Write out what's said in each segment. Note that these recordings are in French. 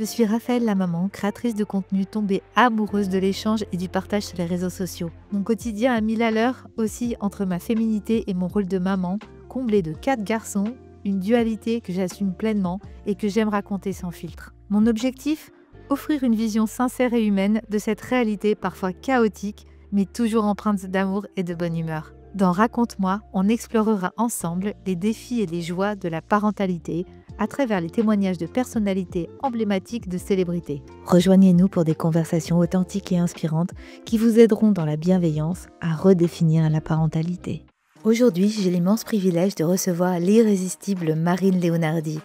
Je suis Raphaël la maman, créatrice de contenu tombée amoureuse de l'échange et du partage sur les réseaux sociaux. Mon quotidien a 1000 à l'heure aussi entre ma féminité et mon rôle de maman, comblé de 4 garçons, une dualité que j'assume pleinement et que j'aime raconter sans filtre. Mon objectif ? Offrir une vision sincère et humaine de cette réalité parfois chaotique, mais toujours empreinte d'amour et de bonne humeur. Dans Raconte-moi, on explorera ensemble les défis et les joies de la parentalité à travers les témoignages de personnalités emblématiques de célébrités. Rejoignez-nous pour des conversations authentiques et inspirantes qui vous aideront dans la bienveillance à redéfinir la parentalité. Aujourd'hui, j'ai l'immense privilège de recevoir l'irrésistible Marine Leonardi.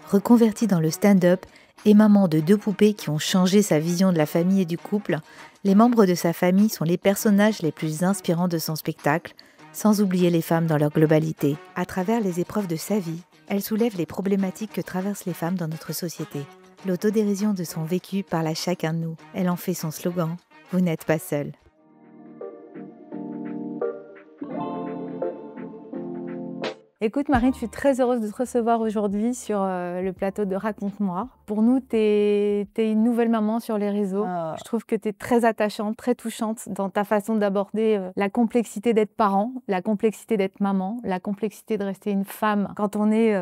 Reconvertie dans le stand-up et maman de 2 poupées qui ont changé sa vision de la famille et du couple, les membres de sa famille sont les personnages les plus inspirants de son spectacle, sans oublier les femmes dans leur globalité. À travers les épreuves de sa vie, elle soulève les problématiques que traversent les femmes dans notre société. L'autodérision de son vécu parle à chacun de nous. Elle en fait son slogan « Vous n'êtes pas seul ». Écoute Marine, je suis très heureuse de te recevoir aujourd'hui sur le plateau de Raconte-moi. Pour nous, tu es une nouvelle maman sur les réseaux. Je trouve que tu es très attachante, très touchante dans ta façon d'aborder la complexité d'être parent, la complexité d'être maman, la complexité de rester une femme. Quand on est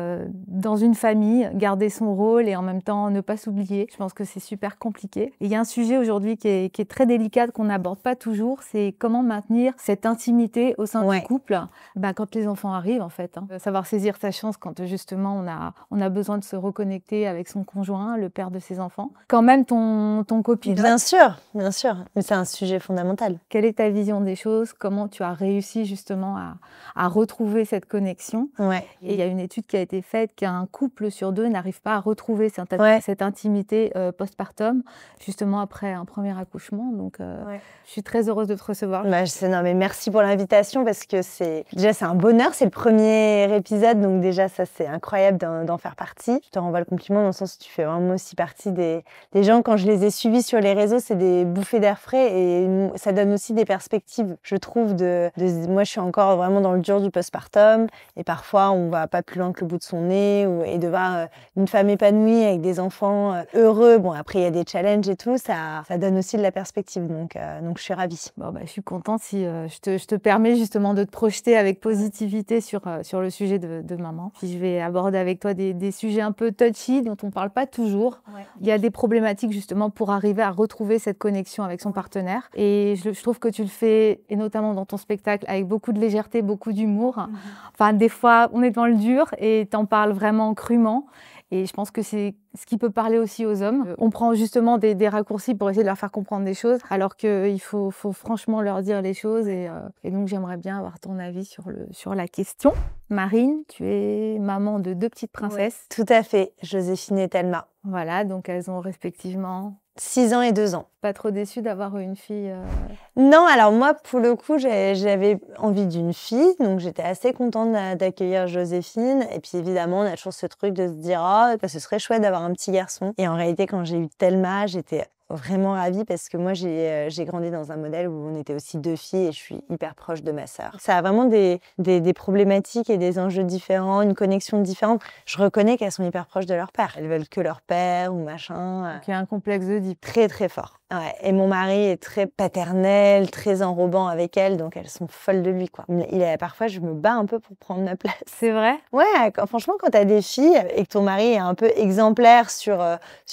dans une famille, garder son rôle et en même temps ne pas s'oublier, je pense que c'est super compliqué. Et il y a un sujet aujourd'hui qui est très délicat, qu'on n'aborde pas toujours, c'est comment maintenir cette intimité au sein du couple quand les enfants arrivent en fait. Savoir saisir sa chance quand justement on a besoin de se reconnecter avec son conjoint, le père de ses enfants. Quand même ton copilote. Bien sûr, mais c'est un sujet fondamental. Quelle est ta vision des choses? Comment tu as réussi justement à retrouver cette connexion? Et il y a une étude qui a été faite qu'un couple sur 2 n'arrive pas à retrouver cette intimité postpartum, justement après un premier accouchement. Donc je suis très heureuse de te recevoir. Non, mais merci pour l'invitation parce que c'est un bonheur, c'est le premier épisode, donc déjà ça c'est incroyable d'en faire partie. Je te renvoie le compliment dans le sens où tu fais vraiment aussi partie des gens, quand je les ai suivis sur les réseaux, c'est des bouffées d'air frais et ça donne aussi des perspectives, je trouve, moi je suis encore vraiment dans le dur du postpartum et parfois on va pas plus loin que le bout de son nez et de voir une femme épanouie avec des enfants heureux, bon après il y a des challenges et tout, ça donne aussi de la perspective, donc je suis ravie. Je suis contente si je te permets justement de te projeter avec positivité sur le sujet de maman. Puis je vais aborder avec toi des sujets un peu touchy dont on ne parle pas toujours. Il y a des problématiques justement pour arriver à retrouver cette connexion avec son partenaire. Et je trouve que tu le fais, et notamment dans ton spectacle, avec beaucoup de légèreté, beaucoup d'humour. Enfin, des fois, on est dans le dur et tu en parles vraiment crûment. Et je pense que c'est ce qui peut parler aussi aux hommes. On prend justement des raccourcis pour essayer de leur faire comprendre des choses, alors qu'il faut franchement leur dire les choses. Et donc, j'aimerais bien avoir ton avis sur la question. Marine, tu es maman de 2 petites princesses. Tout à fait, Joséphine et Thelma. Voilà, donc elles ont respectivement 6 ans et 2 ans. Pas trop déçue d'avoir une fille Non, alors moi, pour le coup, j'avais envie d'une fille, donc j'étais assez contente d'accueillir Joséphine. Et puis évidemment, on a toujours ce truc de se dire « Oh, ce serait chouette d'avoir un petit garçon ». Et en réalité, quand j'ai eu Thelma, j'étais vraiment ravie parce que moi, j'ai grandi dans un modèle où on était aussi 2 filles et je suis hyper proche de ma sœur. Ça a vraiment des problématiques et des enjeux différents, une connexion différente. Je reconnais qu'elles sont hyper proches de leur père. Elles veulent que leur père ou machin. Donc il y a un complexe d'Oedipe. Très, très fort. Ouais. Et mon mari est très paternel, très enrobant avec elles, donc elles sont folles de lui, quoi. Parfois, je me bats un peu pour prendre ma place. C'est vrai? Ouais, franchement, quand t'as des filles et que ton mari est un peu exemplaire sur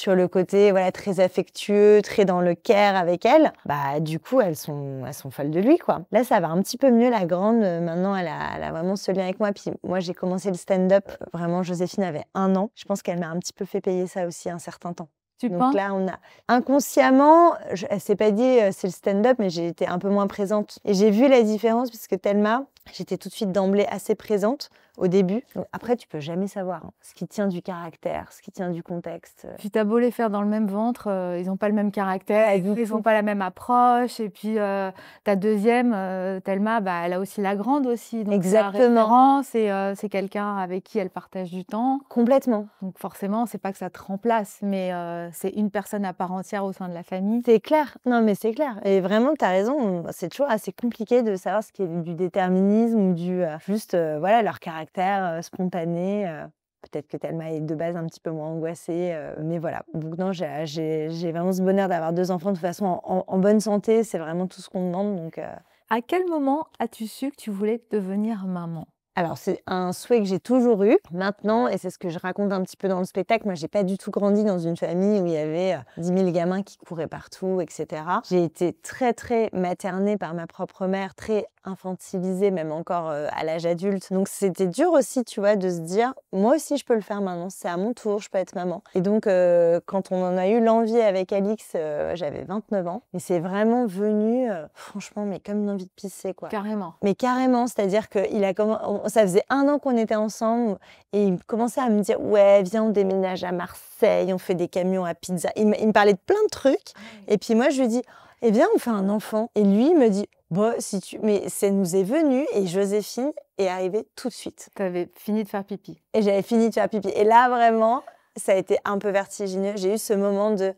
le côté très affectueux, très dans le care avec elles, du coup, elles sont folles de lui, quoi. Là, ça va un petit peu mieux, la grande. Maintenant, elle a vraiment ce lien avec moi. Puis moi, j'ai commencé le stand-up. Vraiment, Joséphine avait 1 an. Je pense qu'elle m'a un petit peu fait payer ça aussi un certain temps. Donc là, on a inconsciemment, elle s'est pas dit c'est le stand-up, mais j'ai été un peu moins présente. Et j'ai vu la différence puisque Thelma, j'étais tout de suite d'emblée assez présente au début. Donc après, tu peux jamais savoir ce qui tient du caractère, ce qui tient du contexte. Puis t'as beau les faire dans le même ventre, ils n'ont pas le même caractère, ils n'ont pas la même approche. Et puis ta deuxième, Thelma, elle a aussi la grande aussi. Donc exactement. C'est quelqu'un avec qui elle partage du temps. Complètement. Donc forcément, c'est pas que ça te remplace, mais c'est une personne à part entière au sein de la famille. C'est clair. Non, mais c'est clair. Et vraiment, tu as raison. C'est toujours assez compliqué de savoir ce qui est du déterminisme ou du juste leur caractère spontané. Peut-être que Thelma est de base un petit peu moins angoissée, mais voilà. Donc non, j'ai vraiment ce bonheur d'avoir 2 enfants de toute façon en bonne santé, c'est vraiment tout ce qu'on demande donc À quel moment as-tu su que tu voulais devenir maman? Alors c'est un souhait que j'ai toujours eu. Maintenant et c'est ce que je raconte un petit peu dans le spectacle, moi j'ai pas du tout grandi dans une famille où il y avait, 10 000 gamins qui couraient partout et cetera. J'ai été très, très maternée par ma propre mère, très infantilisée même encore, à l'âge adulte. Donc c'était dur aussi, tu vois, de se dire: «Moi aussi je peux le faire maintenant, c'est à mon tour, je peux être maman» et donc quand on en a eu l'envie avec Alix, j'avais 29 ans et c'est vraiment venu, franchement mais comme une envie de pisser quoi. Carrément. Mais carrément, c'est-à-dire qu'il a ça faisait 1 an qu'on était ensemble et il commençait à me dire: «Ouais, viens, on déménage à Marseille, on fait des camions à pizza». Il me parlait de plein de trucs et puis moi, je lui dis: «Eh bien, on fait un enfant» et lui, il me dit: «Bah, si tu» mais ça nous est venu et Joséphine est arrivée tout de suite Tu avais fini de faire pipi. et j'avais fini de faire pipi et là, vraiment, ça a été un peu vertigineux. J'ai eu ce moment de: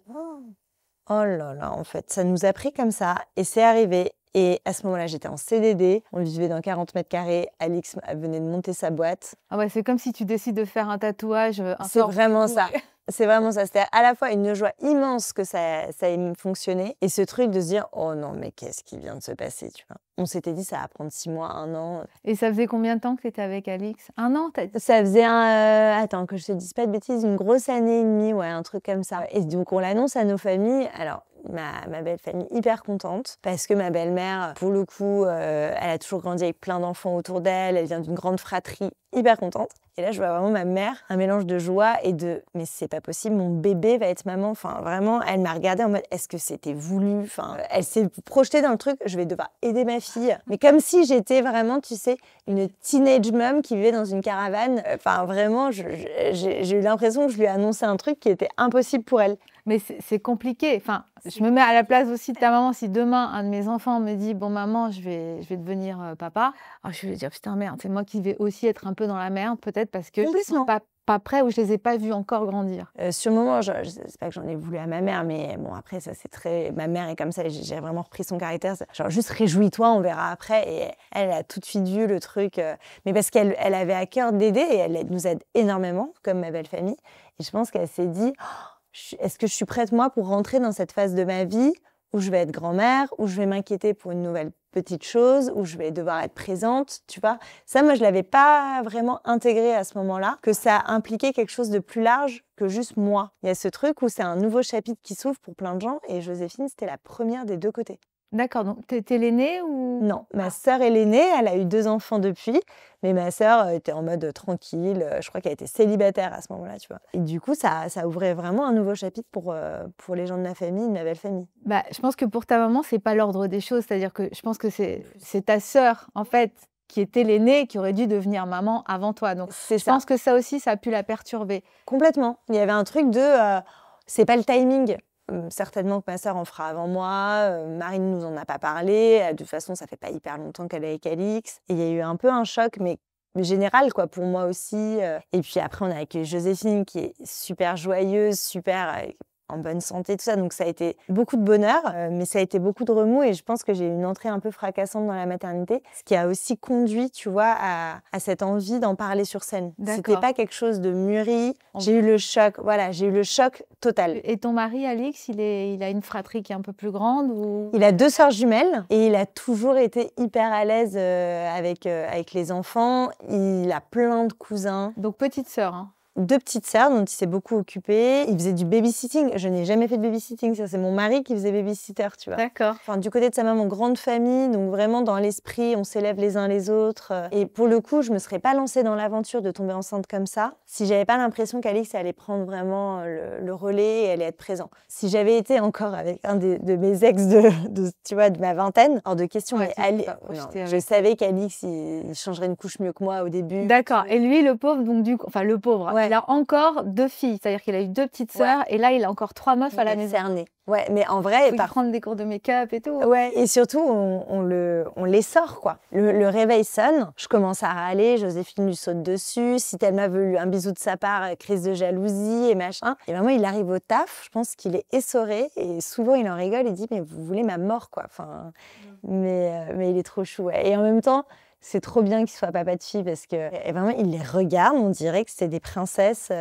«Oh là là, en fait, ça nous a pris comme ça» et c'est arrivé. Et à ce moment-là, j'étais en CDD, on vivait dans 40 mètres carrés, Alix venait de monter sa boîte. Ah ouais, c'est comme si tu décides de faire un tatouage, un C'est sort vraiment fou. ça. C'est vraiment ça. C'était à la fois une joie immense que ça ait fonctionné et ce truc de se dire: «Oh non, mais qu'est-ce qui vient de se passer?» tu vois? On s'était dit: «Ça va prendre 6 mois, 1 an». Et ça faisait combien de temps que tu étais avec Alix? 1 an, tu as dit? Ça faisait attends que je te dise pas de bêtises, une grosse année et demie, ouais, un truc comme ça et donc on l'annonce à nos familles. Alors ma belle famille hyper contente parce que ma belle-mère, pour le coup, elle a toujours grandi avec plein d'enfants autour d'elle, elle vient d'une grande fratrie, hyper contente et là, je vois vraiment ma mère, un mélange de joie et de: «Mais c'est pas possible, mon bébé va être maman». Enfin, vraiment, elle m'a regardée en mode: «Est-ce que c'était voulu?» Enfin, elle s'est projetée dans le truc: «Je vais devoir aider ma fille». Mais comme si j'étais vraiment, tu sais, une teenage mum qui vivait dans une caravane. Enfin, vraiment, j'ai eu l'impression que je lui ai annoncé un truc qui était impossible pour elle. Mais c'est compliqué. Enfin, je me mets à la place aussi de ta maman. Si demain, un de mes enfants me dit: «Bon maman, je vais devenir, papa», alors je vais dire: «Putain merde, c'est moi qui vais aussi être un peu dans la merde peut-être parce que je suis Complètement. pas prêt ou je les ai pas vus encore grandir». Sur le moment, c'est pas que j'en ai voulu à ma mère, mais bon, après, ça c'est très. Ma mère est comme ça, et j'ai vraiment repris son caractère. Genre, juste réjouis-toi, on verra après. Et elle a tout de suite vu le truc. Mais parce qu'elle avait à cœur d'aider et elle nous aide énormément, comme ma belle famille. Et je pense qu'elle s'est dit: est-ce que je suis prête, moi, pour rentrer dans cette phase de ma vie où je vais être grand-mère, où je vais m'inquiéter pour une nouvelle petite chose, où je vais devoir être présente, tu vois? Ça, moi, je l'avais pas vraiment intégré à ce moment-là, que ça impliquait quelque chose de plus large que juste moi. Il y a ce truc où c'est un nouveau chapitre qui s'ouvre pour plein de gens et Joséphine, c'était la première des 2 côtés. D'accord, donc tu étais l'aînée ou? Non, ma sœur est l'aînée, elle a eu 2 enfants depuis, mais ma sœur, était en mode, tranquille, je crois qu'elle était célibataire à ce moment-là, tu vois? Et du coup, ça ouvrait vraiment un nouveau chapitre pour les gens de ma famille, de ma belle famille. Bah, je pense que pour ta maman, c'est pas l'ordre des choses. C'est-à-dire que je pense que c'est ta sœur, en fait, qui était l'aînée, qui aurait dû devenir maman avant toi. Donc C'est je ça, pense que ça aussi, ça a pu la perturber. complètement. Il y avait un truc de, c'est pas le timing. Certainement que ma sœur en fera avant moi, Marine nous en a pas parlé, de toute façon, ça fait pas hyper longtemps qu'elle est avec Alix et il y a eu un peu un choc, mais général, quoi, pour moi aussi, et puis après, on est avec Joséphine qui est super joyeuse, super, en bonne santé, tout ça, donc ça a été beaucoup de bonheur, mais ça a été beaucoup de remous et je pense que j'ai eu une entrée un peu fracassante dans la maternité, ce qui a aussi conduit, tu vois, à cette envie d'en parler sur scène. C'était D'accord. pas quelque chose de mûri, j'ai eu le choc, voilà, j'ai eu le choc total. Et ton mari, Alix, il a une fratrie qui est un peu plus grande ou? Il a 2 sœurs jumelles et il a toujours été hyper à l'aise, avec les enfants. Il a plein de cousins. Donc petite sœur, hein? 2 petites sœurs dont il s'est beaucoup occupé. Il faisait du babysitting. Je n'ai jamais fait de babysitting, ça c'est mon mari qui faisait babysitter, tu vois? D'accord. Enfin, du côté de sa maman, grande famille, donc vraiment dans l'esprit, on s'élève les uns les autres. Et pour le coup, je me serais pas lancée dans l'aventure de tomber enceinte comme ça si j'avais pas l'impression qu'Alix allait prendre vraiment le relais et allait être présent. Si j'avais été encore avec un de mes ex tu vois, de ma vingtaine, hors de question. Ouais, Mais tu t'es pas non, projetée je avec. savais qu'Alix, il changerait une couche mieux que moi au début. D'accord. Et lui, le pauvre, donc du coup, enfin le pauvre, Ouais. il a encore 2 filles, c'est-à-dire qu'il a eu 2 petites sœurs et là, il a encore 3 meufs à la maison. Cerné. Ouais, mais en Il vrai, faut prendre des cours de make-up et tout. ouais, et surtout, on les sort, quoi. Le réveil sonne, je commence à râler, Joséphine lui saute dessus. Si Thelma veut un bisou de sa part, crise de jalousie et machin. Et vraiment, il arrive au taf, je pense qu'il est essoré et souvent, il en rigole, il dit « Mais vous voulez ma mort, quoi ». Enfin, mais il est trop chou, ouais. Et en même temps, c'est trop bien qu'ils soient papa de fille parce que et vraiment, ils les regardent, on dirait que c'est des princesses.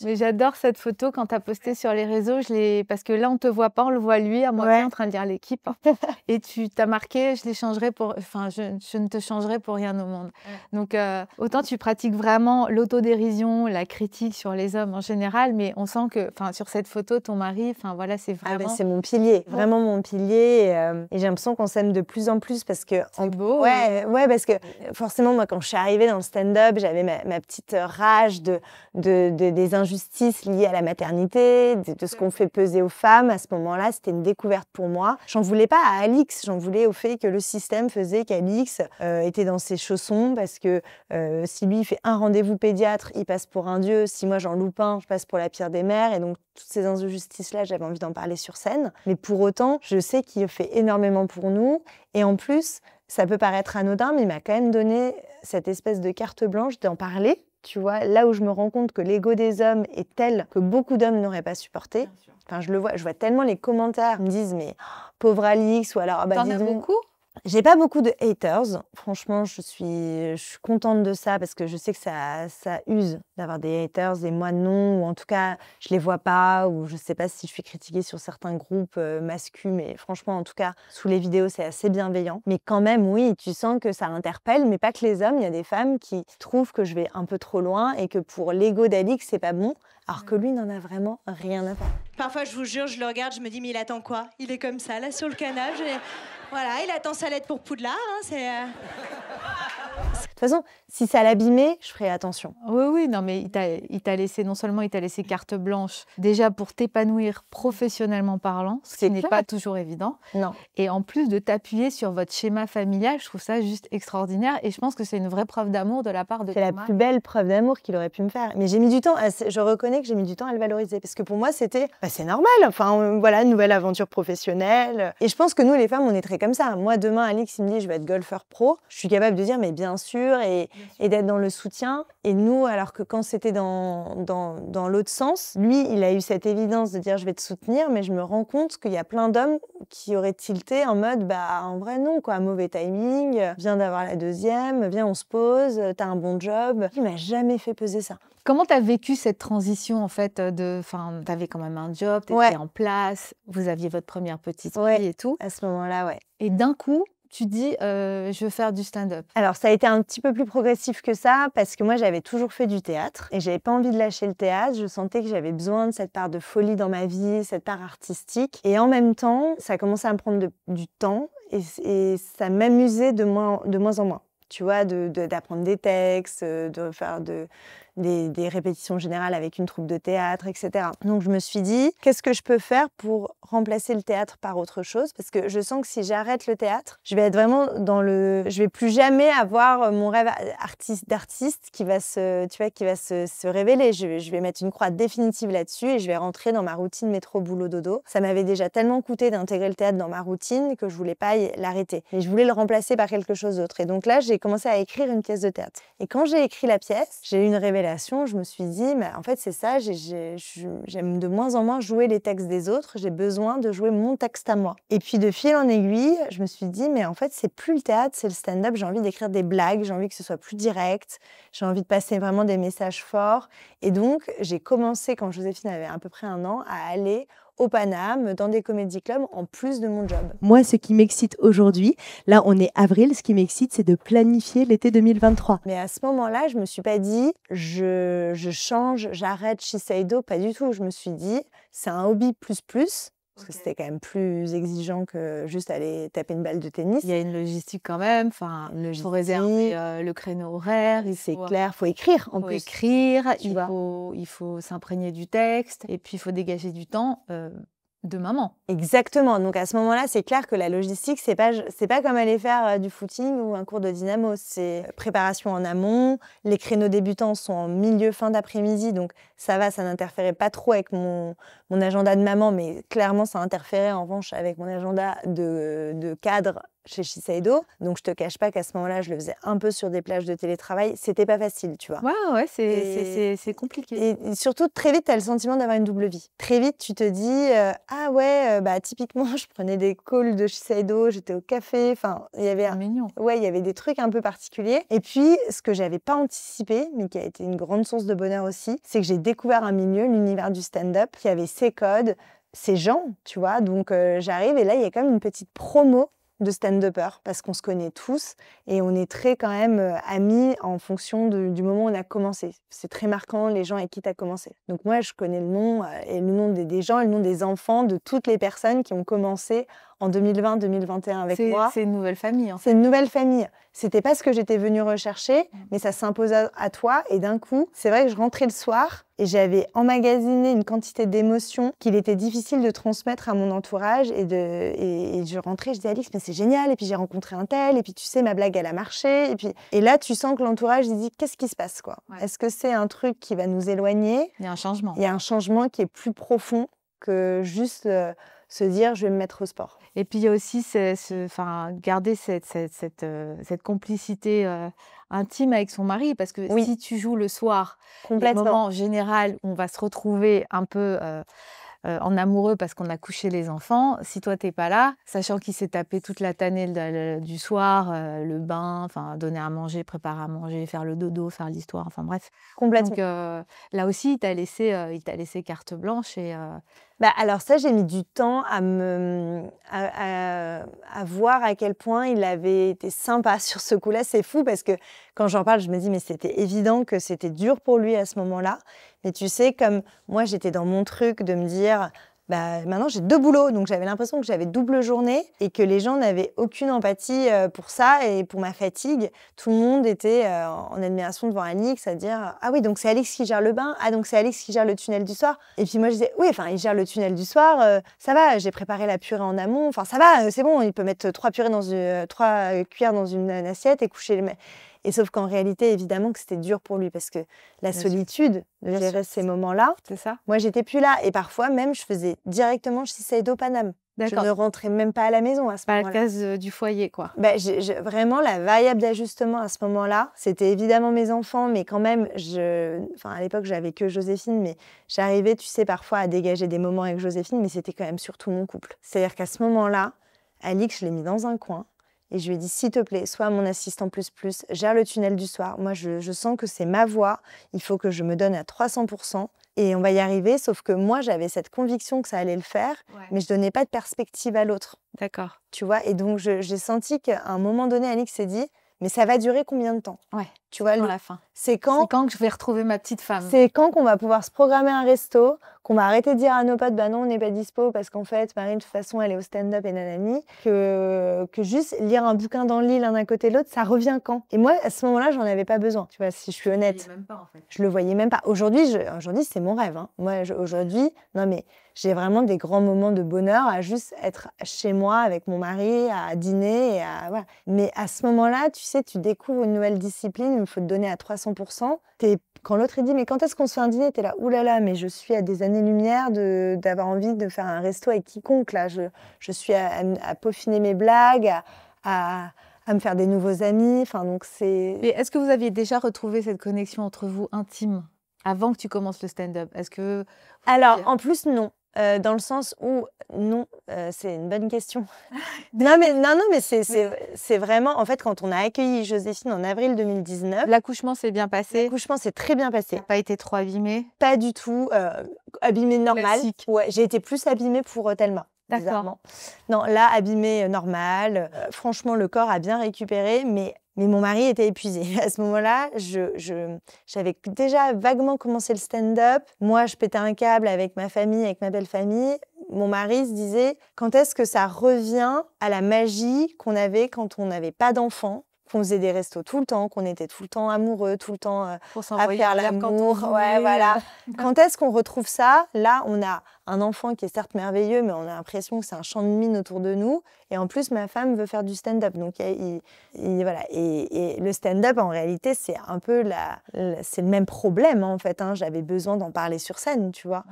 Mais j'adore cette photo quand tu as posté sur les réseaux. Parce que là, on te voit pas, on le voit lui, à moitié en train de lire l'équipe. Et tu t'as marqué, je ne te changerai pour rien au monde. Donc, autant tu pratiques vraiment l'autodérision, la critique sur les hommes en général, mais on sent que, sur cette photo, ton mari, voilà, c'est vraiment... c'est mon pilier, vraiment mon pilier. Et j'ai l'impression qu'on s'aime de plus en plus parce que... C'est beau. Ouais, parce que forcément, moi, quand je suis arrivée dans le stand-up, j'avais ma petite rage des injustices liées à la maternité, de ce qu'on fait peser aux femmes. À ce moment-là, c'était une découverte pour moi. J'en voulais pas à Alix, j'en voulais au fait que le système faisait qu'Alix était dans ses chaussons parce que si lui, il fait un rendez-vous pédiatre, il passe pour un dieu. Si moi, j'en loupe un, je passe pour la pire des mères. Et donc, toutes ces injustices-là, j'avais envie d'en parler sur scène. Mais pour autant, je sais qu'il fait énormément pour nous. Et en plus, ça peut paraître anodin, mais il m'a quand même donné cette espèce de carte blanche d'en parler. Tu vois, là où je me rends compte que l'ego des hommes est tel que beaucoup d'hommes n'auraient pas supporté. Enfin, je vois tellement les commentaires me disent mais pauvre Alix ou alors T'en as beaucoup ? J'ai pas beaucoup de haters. Franchement, je suis contente de ça parce que je sais que ça use d'avoir des haters et moi non, ou en tout cas, je les vois pas, ou je sais pas si je suis critiquée sur certains groupes masculins, mais franchement, en tout cas, sous les vidéos, c'est assez bienveillant. Mais quand même, oui, tu sens que ça interpelle, mais pas que les hommes. Il y a des femmes qui trouvent que je vais un peu trop loin et que pour l'ego d'Alix, c'est pas bon, alors que lui n'en a vraiment rien à faire. Parfois, je vous jure, je le regarde, je me dis, mais il attend quoi? Il est comme ça, là, sur le canapé. Voilà, il attend sa lettre pour Poudlard. De toute façon, si ça l'abîmait, je ferais attention. Oui, non, mais il t'a laissé, non seulement il t'a laissé carte blanche, déjà pour t'épanouir professionnellement parlant, ce qui n'est pas toujours évident. Non. Et en plus de t'appuyer sur votre schéma familial, je trouve ça juste extraordinaire. Et je pense que c'est une vraie preuve d'amour de la part de C'est la plus belle preuve d'amour qu'il aurait pu me faire. Mais j'ai mis du temps, je reconnais que j'ai mis du temps à le valoriser. Parce que pour moi, c'était, c'est normal. Enfin, voilà, une nouvelle aventure professionnelle. Et je pense que nous, les femmes, on est très comme ça. Moi, demain, Alix, il me dit, je vais être golfeur pro. Je suis capable de dire, mais bien sûr, et d'être dans le soutien. Et nous, alors que quand c'était dans l'autre sens, lui, il a eu cette évidence de dire, je vais te soutenir, mais je me rends compte qu'il y a plein d'hommes qui auraient tilté en mode, en vrai, non, quoi, mauvais timing, viens d'avoir la deuxième, viens, on se pose, t'as un bon job. Il m'a jamais fait peser ça. Comment tu as vécu cette transition, en fait, tu avais quand même un job, tu étais en place, vous aviez votre première petite fille et tout. À ce moment-là, ouais. Et d'un coup, tu dis, je veux faire du stand-up. Alors, ça a été un petit peu plus progressif que ça, parce que moi, j'avais toujours fait du théâtre et j'avais pas envie de lâcher le théâtre. Je sentais que j'avais besoin de cette part de folie dans ma vie, cette part artistique. Et en même temps, ça a commencé à me prendre du temps et ça m'amusait de moins en moins. Tu vois, d'apprendre des textes, de faire des répétitions générales avec une troupe de théâtre, etc. Donc, je me suis dit, qu'est-ce que je peux faire pour remplacer le théâtre par autre chose? Parce que je sens que si j'arrête le théâtre, je vais être vraiment je vais plus jamais avoir mon rêve d'artiste qui va se révéler. Je vais mettre une croix définitive là-dessus et je vais rentrer dans ma routine métro, boulot, dodo. Ça m'avait déjà tellement coûté d'intégrer le théâtre dans ma routine que je voulais pas l'arrêter. Mais je voulais le remplacer par quelque chose d'autre. Et donc là, j'ai commencé à écrire une pièce de théâtre. Et quand j'ai écrit la pièce, j'ai eu une révélation. Je me suis dit, mais en fait, c'est ça, j'aime de moins en moins jouer les textes des autres, j'ai besoin de jouer mon texte à moi. Et puis, de fil en aiguille, je me suis dit, mais en fait, c'est plus le théâtre, c'est le stand-up, j'ai envie d'écrire des blagues, j'ai envie que ce soit plus direct, j'ai envie de passer vraiment des messages forts. Et donc, j'ai commencé, quand Joséphine avait à peu près 1 an, à aller au Paname, dans des comédie clubs, en plus de mon job. Moi, ce qui m'excite aujourd'hui, là on est avril, ce qui m'excite, c'est de planifier l'été 2023. Mais à ce moment-là, je me suis pas dit, je change, j'arrête Shiseido, pas du tout. Je me suis dit, c'est un hobby plus, parce que c'était quand même plus exigeant que juste aller taper une balle de tennis. Il y a une logistique quand même, il faut réserver le créneau horaire. C'est clair, il faut écrire en plus. Il faut s'imprégner du texte et puis il faut dégager du temps de maman. Exactement. Donc à ce moment-là, c'est clair que la logistique, c'est pas comme aller faire du footing ou un cours de dynamo. C'est préparation en amont. Les créneaux débutants sont en milieu, fin d'après-midi. Donc ça n'interférait pas trop avec mon agenda de maman, mais clairement, ça interférait en revanche avec mon agenda de cadre chez Shiseido. Donc, je te cache pas qu'à ce moment-là, je le faisais un peu sur des plages de télétravail. C'était pas facile, tu vois. Ouais, c'est compliqué. Et surtout, très vite, tu as le sentiment d'avoir une double vie. Très vite, tu te dis, ah ouais, bah, typiquement, je prenais des calls de Shiseido, j'étais au café. Enfin, il y avait Mignon. Ouais, il y avait des trucs un peu particuliers. Et puis, ce que j'avais pas anticipé, mais qui a été une grande source de bonheur aussi, c'est que j'ai découvert un milieu, l'univers du stand-up, qui avait ses codes, ses gens, tu vois. Donc, j'arrive et là, il y a quand même une petite promo de stand-uppers parce qu'on se connaît tous et on est très quand même amis en fonction du moment où on a commencé. C'est très marquant les gens avec qui tu as commencé. Donc moi, je connais le nom et le nom des gens et le nom des enfants de toutes les personnes qui ont commencé en 2020-2021 avec moi. C'est une nouvelle famille. En fait. C'est une nouvelle famille. C'était pas ce que j'étais venue rechercher, mais ça s'impose à toi. Et d'un coup, c'est vrai que je rentrais le soir et j'avais emmagasiné une quantité d'émotions qu'il était difficile de transmettre à mon entourage. Et je rentrais, je disais Alix, mais c'est génial. Et puis j'ai rencontré un tel. Et puis tu sais, ma blague, elle a marché. Et là, tu sens que l'entourage, il dit, qu'est-ce qui se passe, quoi? Ouais. Est-ce que c'est un truc qui va nous éloigner? Il y a un changement. Il y a un changement qui est plus profond que juste se dire, je vais me mettre au sport. Et puis il y a aussi garder cette complicité intime avec son mari, parce que Oui. si tu joues le soir, le Complètement. moment général où on va se retrouver un peu en amoureux parce qu'on a couché les enfants, si toi t'es pas là, sachant qu'il s'est tapé toute la tannée du soir, le bain, enfin donner à manger, préparer à manger, faire le dodo, faire l'histoire, enfin bref. Complètement. Donc là aussi, il t'a laissé carte blanche et Bah, alors ça, j'ai mis du temps à voir à quel point il avait été sympa sur ce coup-là. C'est fou parce que quand j'en parle, je me dis, mais c'était évident que c'était dur pour lui à ce moment-là. Mais tu sais, comme moi, j'étais dans mon truc de me dire, bah, maintenant j'ai 2 boulots, donc j'avais l'impression que j'avais double journée et que les gens n'avaient aucune empathie pour ça et pour ma fatigue. Tout le monde était en admiration devant Alix, à dire « Ah oui, donc c'est Alix qui gère le bain, ah donc c'est Alix qui gère le tunnel du soir ». Et puis moi je disais « Oui, enfin il gère le tunnel du soir, ça va, j'ai préparé la purée en amont, enfin ça va, c'est bon, il peut mettre 3 cuillères dans une assiette et coucher les... » Et sauf qu'en réalité, évidemment que c'était dur pour lui parce que la solitude de gérer ces moments-là, c'est ça. moi, j'étais plus là. Et parfois, même, je faisais directement Shiseido Paname. Je ne rentrais même pas à la maison à ce moment-là. Pas la case du foyer, quoi. Bah, vraiment, la variable d'ajustement à ce moment-là, c'était évidemment mes enfants, mais quand même, à l'époque, j'avais que Joséphine, mais j'arrivais, tu sais, parfois à dégager des moments avec Joséphine, mais c'était quand même surtout mon couple. C'est-à-dire qu'à ce moment-là, Alix, je l'ai mis dans un coin. Et je lui ai dit, s'il te plaît, sois mon assistant plus, gère le tunnel du soir. Moi, je sens que c'est ma voix. Il faut que je me donne à 300%. Et on va y arriver, sauf que moi, j'avais cette conviction que ça allait le faire, mais je donnais pas de perspective à l'autre. D'accord. Tu vois, et donc j'ai senti qu'à un moment donné, Alix s'est dit, mais ça va durer combien de temps? Ouais. Tu vois, à la fin. C'est quand que je vais retrouver ma petite femme. C'est quand qu'on va pouvoir se programmer un resto, qu'on va arrêter de dire à nos potes, bah non, on n'est pas dispo parce qu'en fait, Marie, de toute façon, elle est au stand-up et nanani, que juste lire un bouquin dans le lit l'un d'un côté de l'autre, ça revient quand? Et moi, à ce moment-là, j'en avais pas besoin, tu vois, si je suis honnête. Je le voyais même pas, en fait. Je le voyais même pas. Aujourd'hui, c'est mon rêve. Hein. Moi, aujourd'hui, non mais j'ai vraiment des grands moments de bonheur à juste être chez moi avec mon mari, à dîner. Voilà. Mais à ce moment-là, tu sais, tu découvres une nouvelle discipline, il faut te donner à 300%. Quand l'autre dit, mais quand est-ce qu'on se fait un dîner? T'es là, oulala, mais je suis à des années-lumière d'avoir envie de faire un resto avec quiconque. Là. Je suis à peaufiner mes blagues, à me faire des nouveaux amis. Enfin, donc c'est... Mais est-ce que vous aviez déjà retrouvé cette connexion entre vous intime avant que tu commences le stand-up? Est-ce que... Alors, en plus, non. Dans le sens où, non, c'est une bonne question. non, mais c'est vraiment... En fait, quand on a accueilli Joséphine en avril 2019... L'accouchement s'est bien passé? L'accouchement s'est très bien passé. T'as pas été trop abîmée? Pas du tout. Abîmée normale. Classique. Ouais, j'ai été plus abîmée pour Thelma. D'accord. Non, là, abîmée normale. Franchement, le corps a bien récupéré, mais mon mari était épuisé. À ce moment-là, j'avais déjà vaguement commencé le stand-up. Moi, je pétais un câble avec ma famille, avec ma belle famille. Mon mari se disait, quand est-ce que ça revient à la magie qu'on avait quand on n'avait pas d'enfants, qu'on faisait des restos tout le temps, qu'on était tout le temps amoureux, tout le temps à faire l'amour. Ouais, voilà. Quand est-ce qu'on retrouve ça? Là, on a un enfant qui est certes merveilleux, mais on a l'impression que c'est un champ de mine autour de nous. Et en plus, ma femme veut faire du stand-up. Donc, voilà. Et le stand-up, en réalité, c'est un peu c'est le même problème, en fait. Hein. J'avais besoin d'en parler sur scène, tu vois.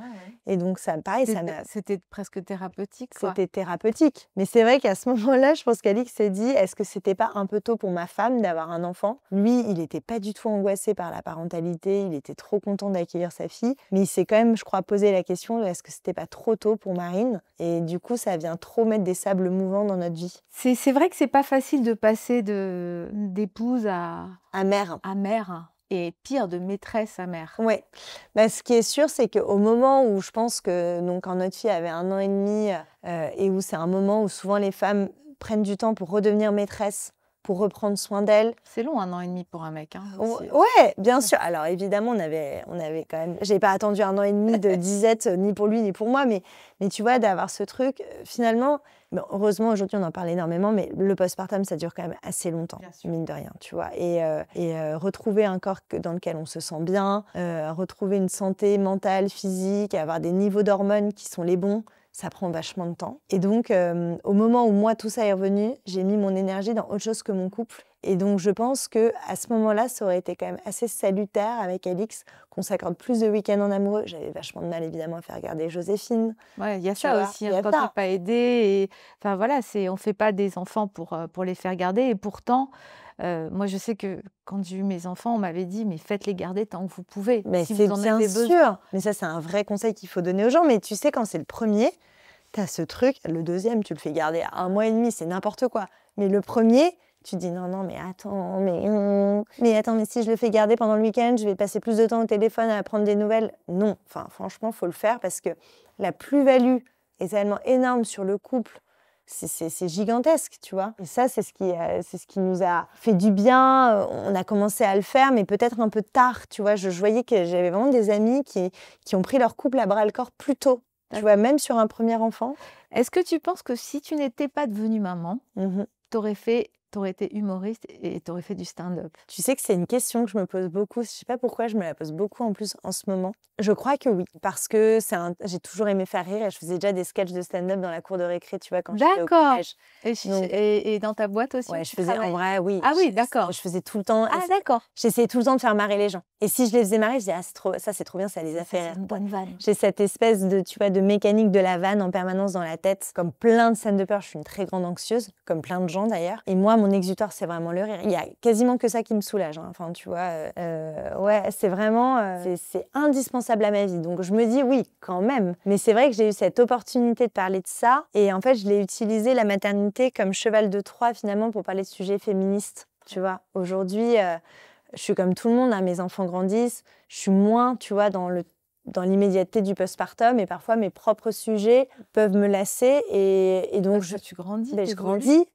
Et donc, ça, pareil, C'était presque thérapeutique, quoi. C'était thérapeutique. Mais c'est vrai qu'à ce moment-là, je pense qu'Alix s'est dit, est-ce que c'était pas un peu tôt pour ma femme d'avoir un enfant? Lui, il n'était pas du tout angoissé par la parentalité. Il était trop content d'accueillir sa fille. Mais il s'est quand même, je crois, posé la question, est-ce que c'était pas trop tôt pour Marine? Et du coup, ça vient trop mettre des sables mouvants dans notre vie. C'est vrai que c'est pas facile de passer d'épouse à mère. À mère. Et pire, de maîtresse à mère. Oui. Bah, ce qui est sûr, c'est qu'au moment où je pense que donc, quand notre fille avait 1 an et demi et où c'est un moment où souvent les femmes prennent du temps pour redevenir maîtresse, pour reprendre soin d'elle. C'est long, 1 an et demi pour un mec. Hein, ouais, bien sûr. Alors évidemment, on avait quand même... J'ai pas attendu 1 an et demi de disette, ni pour lui, ni pour moi, mais tu vois, d'avoir ce truc, finalement... Bon, heureusement, aujourd'hui, on en parle énormément, mais le postpartum, ça dure quand même assez longtemps, mine de rien, tu vois. Et retrouver un corps dans lequel on se sent bien, retrouver une santé mentale, physique, avoir des niveaux d'hormones qui sont les bons, ça prend vachement de temps. Et donc, au moment où moi, tout ça est revenu, j'ai mis mon énergie dans autre chose que mon couple. Et donc, je pense qu'à ce moment-là, ça aurait été quand même assez salutaire avec Alix qu'on s'accorde plus de week-ends en amoureux. J'avais vachement de mal, évidemment, à faire regarder Joséphine. Ouais, il y a ça aussi, quand t'as pas aidé. Et... Enfin, voilà, on fait pas des enfants pour les faire garder. Et pourtant, moi, je sais que quand j'ai eu mes enfants, on m'avait dit, mais faites-les garder tant que vous pouvez. Mais si c'est vous en bien avez sûr. Besoin. Mais ça, c'est un vrai conseil qu'il faut donner aux gens. Mais tu sais, quand c'est le premier, t'as ce truc. Le deuxième, tu le fais garder à 1 mois et demi, c'est n'importe quoi. Mais le premier... Tu dis non, mais attends, mais si je le fais garder pendant le week-end, je vais passer plus de temps au téléphone à prendre des nouvelles. Non, enfin, franchement, il faut le faire parce que la plus-value est tellement énorme sur le couple. C'est gigantesque, tu vois. Et ça, c'est ce qui nous a fait du bien. On a commencé à le faire, mais peut-être un peu tard, tu vois. Je voyais que j'avais vraiment des amis qui ont pris leur couple à bras-le-corps plus tôt. Tu vois, même sur un premier enfant. Est-ce que tu penses que si tu n'étais pas devenue maman, t'aurais été humoriste et t'aurais fait du stand-up? Tu sais que c'est une question que je me pose beaucoup. Je sais pas pourquoi je me la pose beaucoup en plus en ce moment. Je crois que oui, parce que j'ai toujours aimé faire rire et je faisais déjà des sketchs de stand-up dans la cour de récré, tu vois, quand j'étais au collège. Et dans ta boîte aussi? Ouais, je faisais en vrai, oui. Ah oui, d'accord. Je faisais tout le temps. Ah d'accord. J'essayais tout le temps de faire marrer les gens. Et si je les faisais marrer, je disais ça c'est trop bien, ça les a fait rire. C'est une bonne vanne. J'ai cette espèce de, tu vois, de mécanique de la vanne en permanence dans la tête. Comme plein de scènes de peur, je suis une très grande anxieuse, comme plein de gens d'ailleurs. Et moi, mon exutoire, c'est vraiment le rire. Il y a quasiment que ça qui me soulage. Hein. Enfin, tu vois, ouais, c'est vraiment, c'est indispensable à ma vie. Donc je me dis oui, quand même. Mais c'est vrai que j'ai eu cette opportunité de parler de ça. Et en fait, je l'ai utilisé, la maternité, comme cheval de Troie finalement pour parler de sujets féministes. Tu vois, aujourd'hui, je suis comme tout le monde. Hein, mes enfants grandissent. Je suis moins, tu vois, dans l'immédiateté du postpartum, et parfois mes propres sujets peuvent me lasser. Et donc, tu grandis. Ben, je grandis.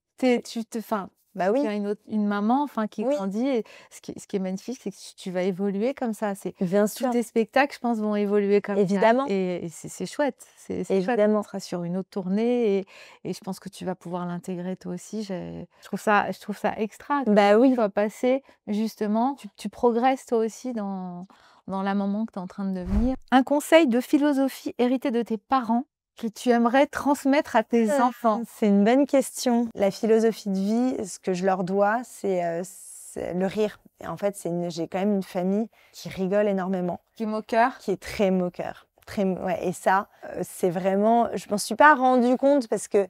Bah oui. Il y a une maman qui oui. grandit. Et ce qui est magnifique, c'est que tu vas évoluer comme ça. Bien sûr. Tous tes spectacles, je pense, vont évoluer comme Évidemment. ça. Et c'est chouette. C'est chouette. On sera sur une autre tournée et je pense que tu vas pouvoir l'intégrer toi aussi. Je trouve ça extra. Bah oui. Tu vas passer, justement, tu progresses toi aussi dans la maman que tu es en train de devenir. Un conseil de philosophie hérité de tes parents que tu aimerais transmettre à tes enfants? C'est une bonne question. La philosophie de vie, ce que je leur dois, c'est le rire. Et en fait, j'ai quand même une famille qui rigole énormément. Qui est moqueur? Qui est très moqueur. Ouais, et ça, c'est vraiment... Je m'en suis pas rendu compte parce que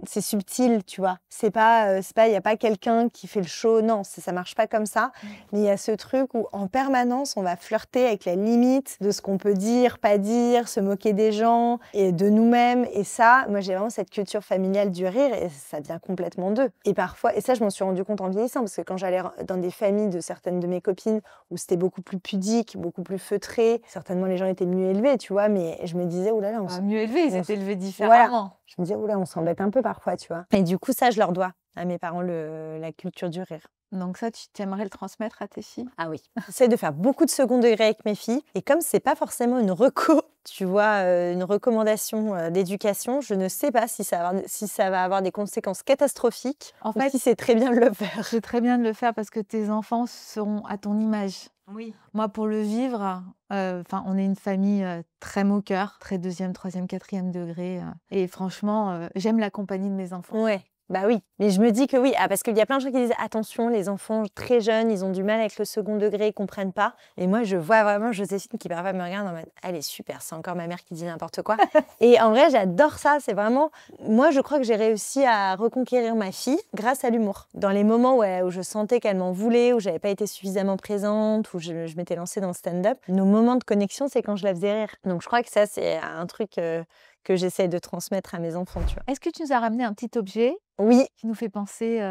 c'est subtil, tu vois. Il y a pas quelqu'un qui fait le show. Non, ça marche pas comme ça. Mais il y a ce truc où, en permanence, on va flirter avec la limite de ce qu'on peut dire, pas dire, se moquer des gens et de nous-mêmes. Et ça, moi, j'ai vraiment cette culture familiale du rire et ça vient complètement d'eux. Et parfois, et ça, je m'en suis rendu compte en vieillissant parce que quand j'allais dans des familles de certaines de mes copines où c'était beaucoup plus pudique, beaucoup plus feutré, certainement les gens étaient mieux élevés, tu vois, mais je me disais, oulala, mieux élevés, ils étaient élevés différemment. Voilà. Je me disais, oula, on s'embête un peu parfois, tu vois. Et du coup, ça, je leur dois. à mes parents la culture du rire. Donc ça, tu aimerais le transmettre à tes filles? Ah oui. J'essaie de faire beaucoup de second degré avec mes filles. Et comme c'est pas forcément une reco, tu vois, une recommandation d'éducation, je ne sais pas si ça va avoir des conséquences catastrophiques En ou fait, si c'est très bien de le faire. c'est très bien de le faire parce que tes enfants seront à ton image. Oui. Moi, pour le vivre, on est une famille très moqueur, très 2e, 3e, 4e degré. Et franchement, j'aime la compagnie de mes enfants. Ouais. Bah oui, mais je me dis que oui, parce qu'il y a plein de gens qui disent attention, les enfants très jeunes, ils ont du mal avec le second degré, ils comprennent pas. Et moi, je vois vraiment Joséphine qui parfois me regarde en mode, elle est super, c'est encore ma mère qui dit n'importe quoi. Et en vrai, j'adore ça. C'est vraiment, moi, je crois que j'ai réussi à reconquérir ma fille grâce à l'humour. Dans les moments où je sentais qu'elle m'en voulait, où j'avais pas été suffisamment présente, où je m'étais lancée dans le stand-up, nos moments de connexion, c'est quand je la faisais rire. Donc, je crois que ça, c'est un truc que j'essaie de transmettre à mes enfants, tu vois. Est-ce que tu nous as ramené un petit objet Oui, qui nous fait penser,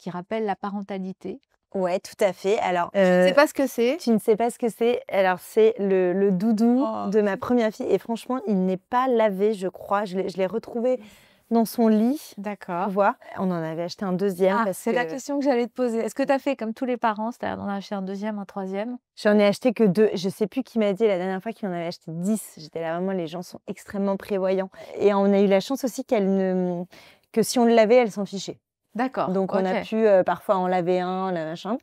qui rappelle la parentalité? ouais, tout à fait. Alors, Je ne sais pas ce que c'est. tu ne sais pas ce que c'est. Alors, c'est le doudou Oh. de ma première fille. Et franchement, il n'est pas lavé, je crois. Je l'ai retrouvé dans son lit. Tu D'accord. vois, on en avait acheté un deuxième parce C'est la que question que j'allais te poser. Est-ce que tu as fait comme tous les parents, c'est-à-dire d'en acheter un 2e, un 3e? j'en ai acheté que 2. Je sais plus qui m'a dit la dernière fois qu'il en avait acheté 10. J'étais là, vraiment, les gens sont extrêmement prévoyants. Et on a eu la chance aussi que si on le lavait, elle s'en fichait. D'accord. Donc, on a ok. pu parfois en laver un, la machin.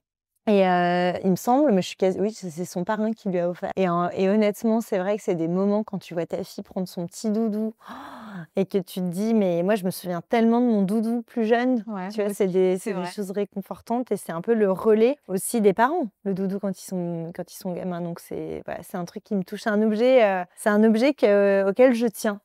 Et il me semble, mais je suis quasi... oui, c'est son parrain qui lui a offert. Et honnêtement, c'est vrai que c'est des moments quand tu vois ta fille prendre son petit doudou et que tu te dis, mais moi, je me souviens tellement de mon doudou plus jeune. Ouais, Tu vois, moi c'est aussi, des c'est vrai. choses réconfortantes et c'est un peu le relais aussi des parents, le doudou quand ils sont gamins. Donc, voilà, c'est un truc qui me touche. C'est un objet auquel je tiens.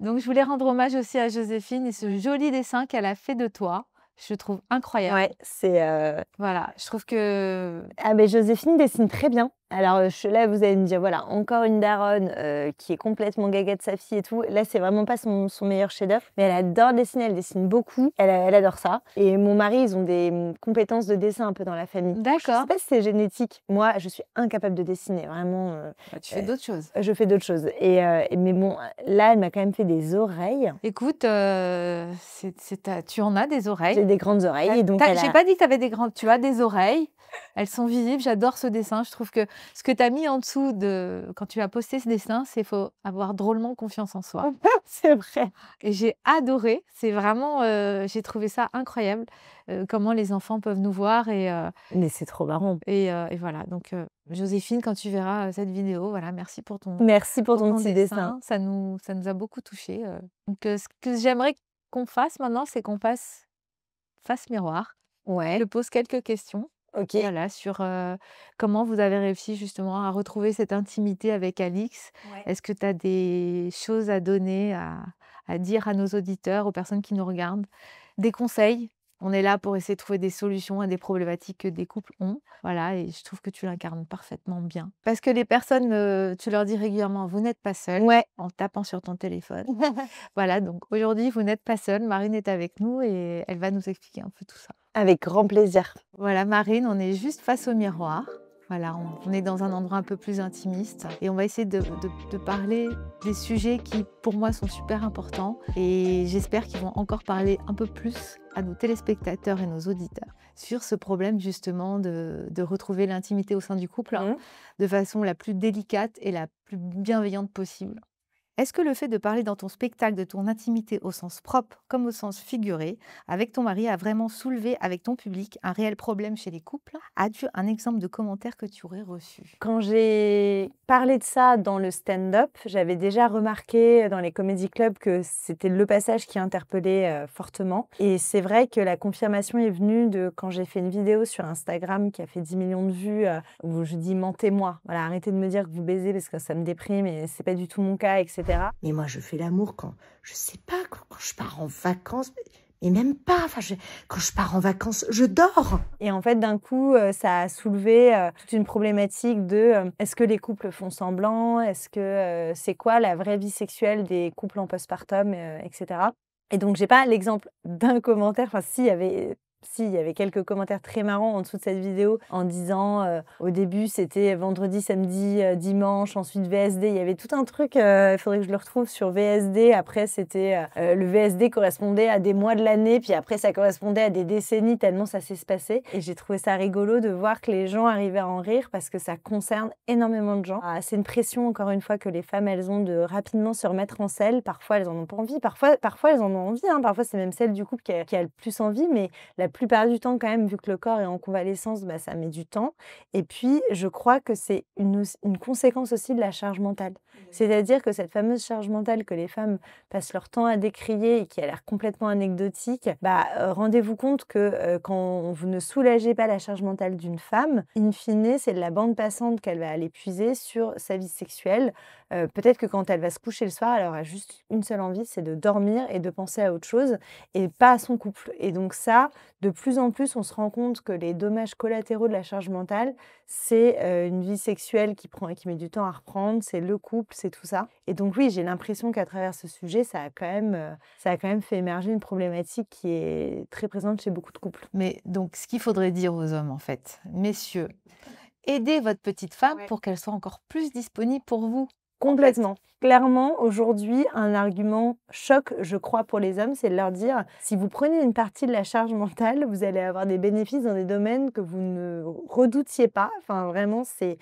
Donc, je voulais rendre hommage aussi à Joséphine et ce joli dessin qu'elle a fait de toi. Je le trouve incroyable. Ouais, Voilà, je trouve que Ah ben Joséphine dessine très bien. Alors là, vous allez me dire, voilà, encore une daronne qui est complètement gaga de sa fille et tout. Là, c'est vraiment pas son meilleur chef-d'œuvre, mais elle adore dessiner, elle dessine beaucoup, elle adore ça. Et mon mari, ils ont des compétences de dessin un peu dans la famille. Je d'accord. sais pas si c'est génétique. Moi, je suis incapable de dessiner, vraiment. Tu fais d'autres choses. Je fais d'autres choses. Mais bon, là, elle m'a quand même fait des oreilles. Écoute, tu en as des oreilles. J'ai des grandes oreilles. Et donc, J'ai pas dit que tu avais des grandes. Tu as des oreilles. Elles sont visibles. J'adore ce dessin. Je trouve que ce que tu as mis en dessous quand tu as posté ce dessin, c'est qu'il faut avoir drôlement confiance en soi. C'est vrai. Et j'ai adoré. C'est vraiment, j'ai trouvé ça incroyable. Comment les enfants peuvent nous voir Mais c'est trop marrant. et voilà. Donc, Joséphine, quand tu verras cette vidéo, voilà, merci pour ton Merci pour ton ton petit dessin. Ça nous a beaucoup touchés. Donc, ce que j'aimerais qu'on fasse maintenant, c'est qu'on passe face miroir. Ouais, Je te pose quelques questions. ok. Voilà, sur comment vous avez réussi justement à retrouver cette intimité avec Alix. Est-ce que tu as des choses à donner, à dire à nos auditeurs, aux personnes qui nous regardent? Des conseils? On est là pour essayer de trouver des solutions à des problématiques que des couples ont. Voilà, et je trouve que tu l'incarnes parfaitement bien. Parce que les personnes, tu leur dis régulièrement, vous n'êtes pas seul, Ouais. en tapant sur ton téléphone. Voilà, donc aujourd'hui, vous n'êtes pas seul. Marine est avec nous et elle va nous expliquer un peu tout ça. Avec grand plaisir. Voilà, Marine, on est juste face au miroir. Voilà, on est dans un endroit un peu plus intimiste et on va essayer de parler des sujets qui, pour moi, sont super importants et j'espère qu'ils vont encore parler un peu plus à nos téléspectateurs et nos auditeurs sur ce problème justement de retrouver l'intimité au sein du couple de façon la plus délicate et la plus bienveillante possible. Est-ce que le fait de parler dans ton spectacle de ton intimité au sens propre comme au sens figuré avec ton mari a vraiment soulevé avec ton public un réel problème chez les couples? As-tu un exemple de commentaire que tu aurais reçu? Quand j'ai parlé de ça dans le stand-up, j'avais déjà remarqué dans les comédie clubs que c'était le passage qui interpellait fortement. Et c'est vrai que la confirmation est venue de quand j'ai fait une vidéo sur Instagram qui a fait 10 millions de vues où je dis mentez-moi. Voilà, arrêtez de me dire que vous baisez parce que ça me déprime et c'est pas du tout mon cas, etc. Mais moi, je fais l'amour je sais pas, quand je pars en vacances, mais même pas, quand je pars en vacances, je dors. Et en fait, d'un coup, ça a soulevé toute une problématique de est-ce que les couples font semblant? Est-ce que c'est quoi la vraie vie sexuelle des couples en postpartum, etc. Et donc, j'ai pas l'exemple d'un commentaire, enfin, si, il y avait Si, il y avait quelques commentaires très marrants en dessous de cette vidéo en disant au début c'était vendredi, samedi, dimanche, ensuite VSD. Il y avait tout un truc, il faudrait que je le retrouve sur VSD. Après, c'était le VSD correspondait à des mois de l'année, puis après, ça correspondait à des décennies tellement ça s'est passé. Et j'ai trouvé ça rigolo de voir que les gens arrivaient à en rire parce que ça concerne énormément de gens. C'est une pression, encore une fois, que les femmes, elles ont de rapidement se remettre en selle. Parfois, elles en ont pas envie. Parfois elles en ont envie. Hein. Parfois, c'est même celle du couple qui a le plus envie, mais la plupart du temps, quand même, vu que le corps est en convalescence, bah, ça met du temps. Et puis, je crois que c'est une conséquence aussi de la charge mentale. C'est-à-dire que cette fameuse charge mentale que les femmes passent leur temps à décrier et qui a l'air complètement anecdotique, rendez-vous compte que quand vous ne soulagez pas la charge mentale d'une femme, in fine, c'est de la bande passante qu'elle va aller puiser sur sa vie sexuelle. Peut-être que quand elle va se coucher le soir, elle aura juste une seule envie, c'est de dormir et de penser à autre chose et pas à son couple. Et donc ça, de plus en plus, on se rend compte que les dommages collatéraux de la charge mentale, c'est une vie sexuelle qui met du temps à reprendre, c'est le couple, c'est tout ça. Et donc oui, j'ai l'impression qu'à travers ce sujet, ça a quand même fait émerger une problématique qui est très présente chez beaucoup de couples. Mais donc, ce qu'il faudrait dire aux hommes, en fait, messieurs, aidez votre petite femme pour qu'elle soit encore plus disponible pour vous. Complètement. Clairement, aujourd'hui, un argument choc, je crois, pour les hommes, c'est de leur dire, si vous prenez une partie de la charge mentale, vous allez avoir des bénéfices dans des domaines que vous ne redoutiez pas. Enfin, vraiment, c'est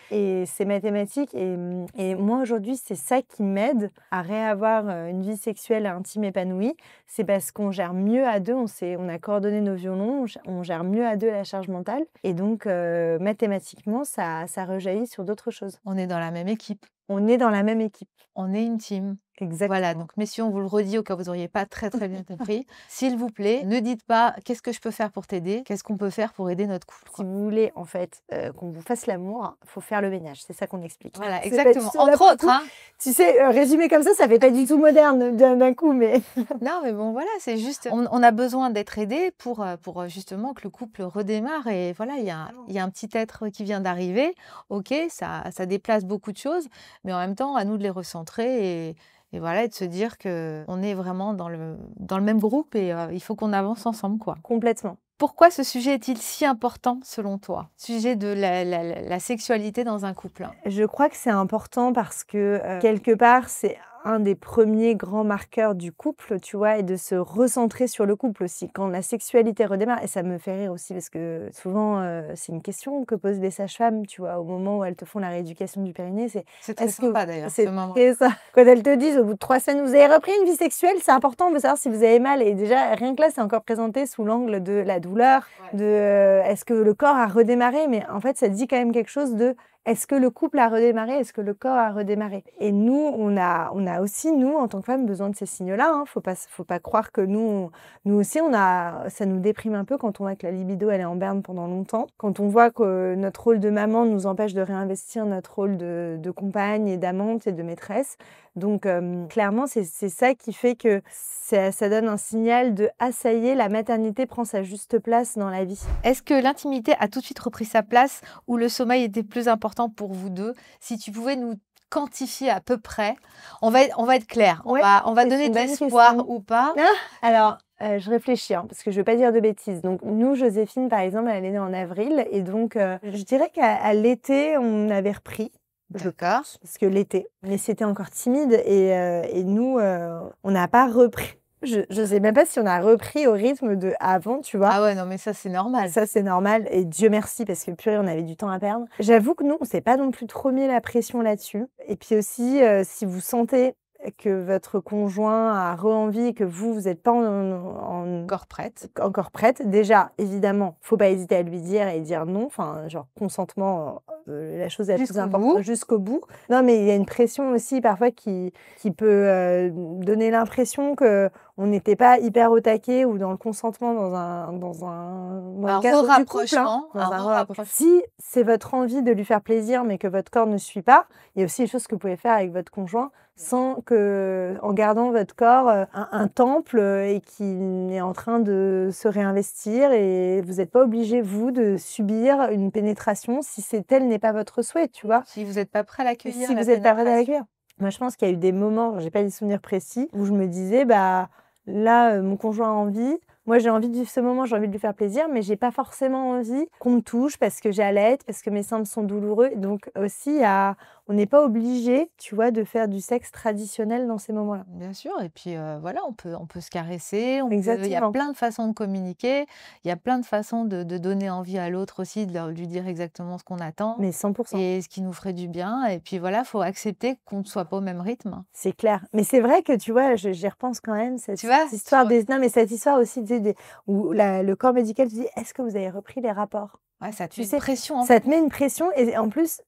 mathématique. Et moi, aujourd'hui, c'est ça qui m'aide à réavoir une vie sexuelle intime épanouie. C'est parce qu'on gère mieux à deux, on a coordonné nos violons, on gère mieux à deux la charge mentale. Et donc, mathématiquement, ça rejaillit sur d'autres choses. On est dans la même équipe. On est dans la même équipe. On est une team. Exactement. Voilà, donc messieurs, on vous le redit au cas où vous n'auriez pas très bien compris. S'il vous plaît, ne dites pas « qu'est-ce que je peux faire pour t'aider ?» Qu'est-ce qu'on peut faire pour aider notre couple? Si vous voulez, en fait, qu'on vous fasse l'amour, il faut faire le ménage. C'est ça qu'on explique. Voilà, C'est exactement. pas- Entre autres, hein. Tu sais, résumé comme ça fait pas du tout moderne d'un coup, mais... Non, mais bon, voilà, c'est juste, on a besoin d'être aidé pour justement que le couple redémarre. Et voilà, il y a un petit être qui vient d'arriver. Ok, ça déplace beaucoup de choses, mais en même temps, à nous de les recentrer et voilà, et de se dire qu'on est vraiment dans le même groupe et il faut qu'on avance ensemble, quoi. Complètement. Pourquoi ce sujet est-il si important selon toi? Sujet de la sexualité dans un couple. Je crois que c'est important parce que quelque part, c'est un des premiers grands marqueurs du couple, tu vois, et de se recentrer sur le couple aussi. Quand la sexualité redémarre, et ça me fait rire aussi parce que souvent, c'est une question que posent les sages-femmes, tu vois, au moment où elles te font la rééducation du périnée. C'est très sympa d'ailleurs, ce moment. C'est ça. Quand elles te disent au bout de 3 semaines, vous avez repris une vie sexuelle, c'est important, on veut savoir si vous avez mal. Et déjà, rien que là, c'est encore présenté sous l'angle de la douleur, de est-ce que le corps a redémarré, mais en fait, ça dit quand même quelque chose de est-ce que le couple a redémarré? Est-ce que le corps a redémarré? Et nous, on a aussi, nous, en tant que femmes, besoin de ces signaux-là. Hein. Faut pas croire que nous aussi, ça nous déprime un peu quand on voit que la libido, elle est en berne pendant longtemps. Quand on voit que notre rôle de maman nous empêche de réinvestir notre rôle de compagne et d'amante et de maîtresse. Donc, clairement, c'est ça qui fait que ça donne un signal de « Ah, ça y est, la maternité prend sa juste place dans la vie ». Est-ce que l'intimité a tout de suite repris sa place ou le sommeil était plus important pour vous deux? Si tu pouvais nous quantifier à peu près, on va être clair. Ouais, on va donner de l'espoir ou pas. Alors, je réfléchis, parce que je ne veux pas dire de bêtises. Donc, nous, Joséphine, par exemple, elle est née en avril. Et donc, je dirais qu'à l'été, on avait repris. D'accord. Parce que l'été, mais c'était encore timide. Et nous, on n'a pas repris. Je ne sais même pas si on a repris au rythme de avant, tu vois. Ah ouais, non, mais ça, c'est normal. Ça, c'est normal. Et Dieu merci, parce que purée, on avait du temps à perdre. J'avoue que nous, on ne s'est pas non plus trop mis la pression là-dessus. Et puis aussi, si vous sentez que votre conjoint a re-envie et que vous n'êtes pas encore prête, déjà, évidemment, faut pas hésiter à lui dire et dire non. Enfin, genre, consentement, la chose la plus importante jusqu'au bout. Non, mais il y a une pression aussi parfois qui peut donner l'impression que on n'était pas hyper au taquet ou dans le consentement dans un cadre du couple, hein, Si c'est votre envie de lui faire plaisir mais que votre corps ne suit pas, il y a aussi des choses que vous pouvez faire avec votre conjoint en gardant votre corps un temple et qui est en train de se réinvestir et vous n'êtes pas obligé, vous, de subir une pénétration si tel n'est pas votre souhait, tu vois. Si vous n'êtes pas prêt à l'accueillir. Si vous n'êtes pas prêt à l'accueillir. Moi, je pense qu'il y a eu des moments, j'ai pas des souvenirs précis, où je me disais, là, mon conjoint a envie, Moi, j'ai envie de vivre ce moment, j'ai envie de lui faire plaisir, mais j'ai pas forcément envie qu'on me touche parce que j'allaite, parce que mes seins me sont douloureux. Donc aussi, on n'est pas obligé, tu vois, de faire du sexe traditionnel dans ces moments-là. Bien sûr, et puis voilà, on peut se caresser, il y a Exactement. plein de façons de communiquer, il y a plein de façons de donner envie à l'autre aussi, de lui dire exactement ce qu'on attend Mais 100%. et ce qui nous ferait du bien. Et puis voilà, il faut accepter qu'on ne soit pas au même rythme. C'est clair. Mais c'est vrai que, tu vois, j'y repense quand même, cette Tu vois, histoire non, mais cette histoire aussi, tu sais, où le corps médical te dit, est-ce que vous avez repris les rapports? Ouais, ça te Tu met sais, une pression. Ça te met une pression et en plus,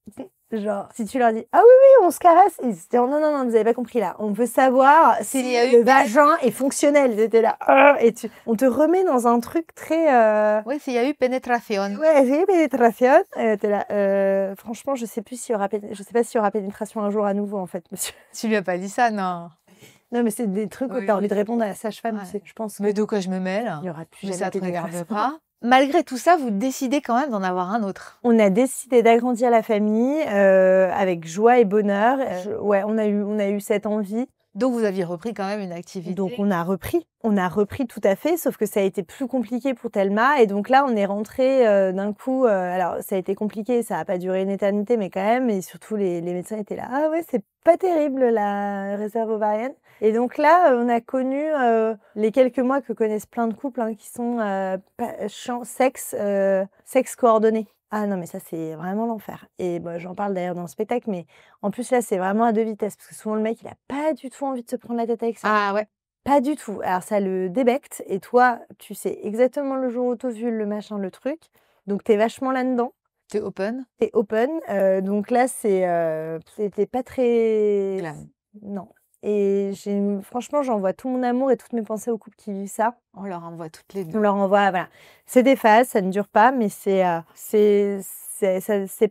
genre, si tu leur dis, ah oui, oui, on se caresse, ils se disent, non, non, non, vous avez pas compris là. On veut savoir si S'il y a eu le vagin est fonctionnel. Ils étaient là, et on te remet dans un truc très. Oui, s'il y a eu pénétration. Ouais, j'ai eu pénétration. T'es là, franchement, je sais plus s'il y aura je sais pas s'il y aura pénétration un jour à nouveau, en fait, monsieur. Tu lui as pas dit ça, non? Non, mais c'est des trucs où Oui, tu as envie oui. de répondre à la sage-femme, Ouais. tu sais. Je pense Mais qu'il de quoi je me mêle? y aura plus Mais jamais ça te regarde pénétration. pas. Malgré tout ça, vous décidez quand même d'en avoir un autre. On a décidé d'agrandir la famille avec joie et bonheur. Ouais, on a eu cette envie. Donc vous aviez repris quand même une activité. Donc on a repris tout à fait, sauf que ça a été plus compliqué pour Thelma. Et donc là, on est rentré d'un coup. Alors ça a été compliqué, ça n'a pas duré une éternité, mais quand même. Et surtout, les médecins étaient là. Ah ouais, c'est pas terrible la réserve ovarienne. Et donc là, on a connu les quelques mois que connaissent plein de couples qui sont sexe coordonné. Ah non, mais ça, c'est vraiment l'enfer. Et bah, j'en parle d'ailleurs dans le spectacle, mais en plus, là, c'est vraiment à deux vitesses. Parce que souvent, le mec, il a pas du tout envie de se prendre la tête avec ça. Ah ouais. Pas du tout. Alors, ça le débecte. Et toi, tu sais exactement le jour où t'ovules, le machin, le truc. Donc, t'es vachement là-dedans. T'es open. T'es open. Donc là, c'était pas très... Glam. Non. Et franchement, j'envoie tout mon amour et toutes mes pensées aux couples qui vivent ça. On leur envoie toutes les On deux. leur envoie, voilà. C'est des phases, ça ne dure pas, mais c'est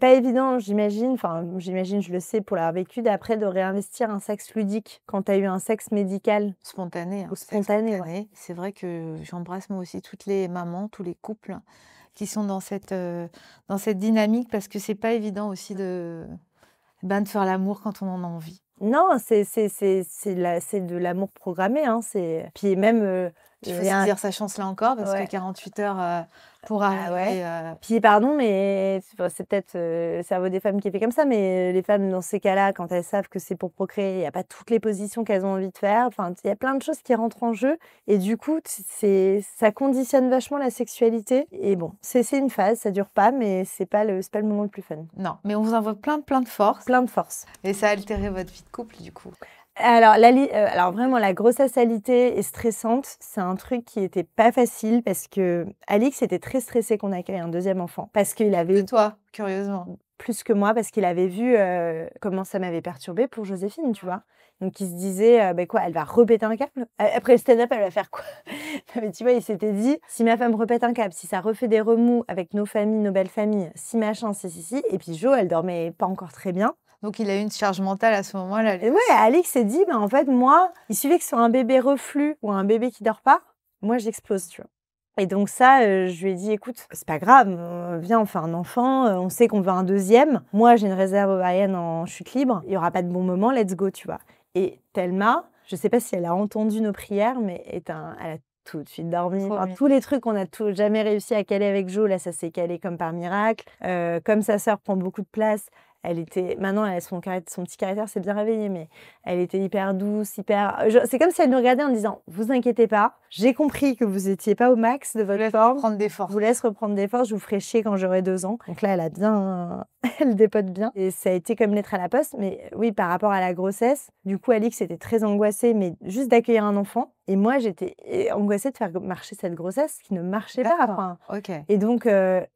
pas évident, j'imagine. Enfin, j'imagine, je le sais pour l'avoir vécu, d'après de réinvestir un sexe ludique quand tu as eu un sexe médical. Spontané. Hein. Spontané, ouais. C'est vrai que j'embrasse moi aussi toutes les mamans, tous les couples qui sont dans cette dynamique parce que c'est pas évident aussi de faire l'amour quand on en a envie. Non, c'est de l'amour programmé. Hein, puis même... Il faut saisir sa chance là encore parce que 48 heures pour arriver... Puis pardon, mais c'est peut-être le cerveau des femmes qui est fait comme ça, mais les femmes dans ces cas-là, quand elles savent que c'est pour procréer, il n'y a pas toutes les positions qu'elles ont envie de faire. Enfin, il y a plein de choses qui rentrent en jeu et du coup, ça conditionne vachement la sexualité. Et bon, c'est une phase, ça dure pas, mais c'est pas le moment le plus fun. Non, mais on vous envoie plein de force. Plein de force. Et ça a altéré votre vie de couple du coup. Alors vraiment, la grossesse alitée et stressante, c'est un truc qui était pas facile parce que Alix était très stressé qu'on accueille un deuxième enfant. Parce qu'il avait... De toi, curieusement. Plus que moi, parce qu'il avait vu comment ça m'avait perturbée pour Joséphine, tu vois. Donc il se disait, quoi, elle va repéter un câble? Après le stand-up, elle va faire quoi? Mais tu vois, il s'était dit, si ma femme repète un câble, si ça refait des remous avec nos familles, nos belles familles, si machin, si. Et puis Jo, elle dormait pas encore très bien. Donc il a eu une charge mentale à ce moment-là. Et ouais, Alix s'est dit, en fait, moi, il suffit que ce soit un bébé reflux ou un bébé qui dort pas, moi j'explose, tu vois. Et donc ça, je lui ai dit, écoute, c'est pas grave, viens, on fait un enfant, on sait qu'on veut un deuxième. Moi, j'ai une réserve ovarienne en chute libre, il y aura pas de bon moment, let's go, tu vois. Et Thelma, je sais pas si elle a entendu nos prières, mais elle a tout de suite dormi. Enfin, tous les trucs qu'on a jamais réussi à caler avec Jo, là, ça s'est calé comme par miracle. Comme sa sœur prend beaucoup de place, maintenant, son petit caractère s'est bien réveillé, mais elle était hyper douce, c'est comme si elle nous regardait en disant, vous inquiétez pas, j'ai compris que vous étiez pas au max de votre forme. Je vous laisse reprendre des forces, je vous ferai chier quand j'aurai 2 ans. Donc là, elle dépote bien. Et ça a été comme lettre à la poste, mais oui, par rapport à la grossesse, du coup, Alix était très angoissée, mais juste d'accueillir un enfant. Et moi, j'étais angoissée de faire marcher cette grossesse qui ne marchait pas. Enfin, et donc,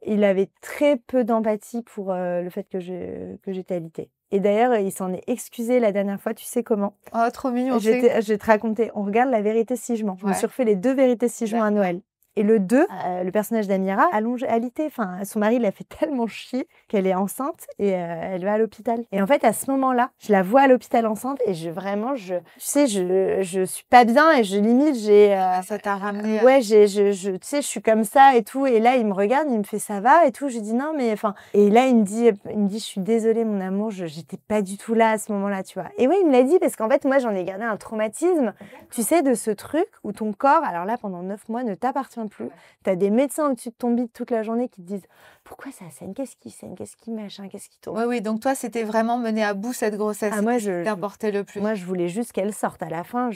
il avait très peu d'empathie pour le fait que j'étais alitée. Et d'ailleurs, il s'en est excusé la dernière fois, tu sais comment? Oh, trop mignon. Je vais te raconter. On regarde La Vérité si je mens. Je me suis refait les 2 Vérités si je mens à Noël. Et le 2, le personnage d'Amira alité. Enfin, son mari l'a fait tellement chier qu'elle est enceinte et elle va à l'hôpital. Et en fait, à ce moment-là, je la vois à l'hôpital enceinte et je suis pas bien et Ça t'a ramené. ouais, tu sais, je suis comme ça et tout. Et là, il me regarde, il me fait ça va et tout. Je lui dis non, mais enfin. Et là, il me dit, je suis désolée, mon amour, j'étais pas du tout là à ce moment-là, tu vois. Et oui, il me l'a dit parce qu'en fait, moi, j'en ai gardé un traumatisme, tu sais, de ce truc où ton corps, alors là, pendant 9 mois, ne t'appartient plus. Tu as des médecins au-dessus de ton bide toute la journée qui te disent pourquoi ça saigne, qu'est-ce qui saigne, qu'est-ce qui machin, qu'est-ce qui tourne. Oui, donc toi, c'était vraiment mener à bout cette grossesse. Ah, moi, t'importait le plus. Moi, je voulais juste qu'elle sorte. À la fin,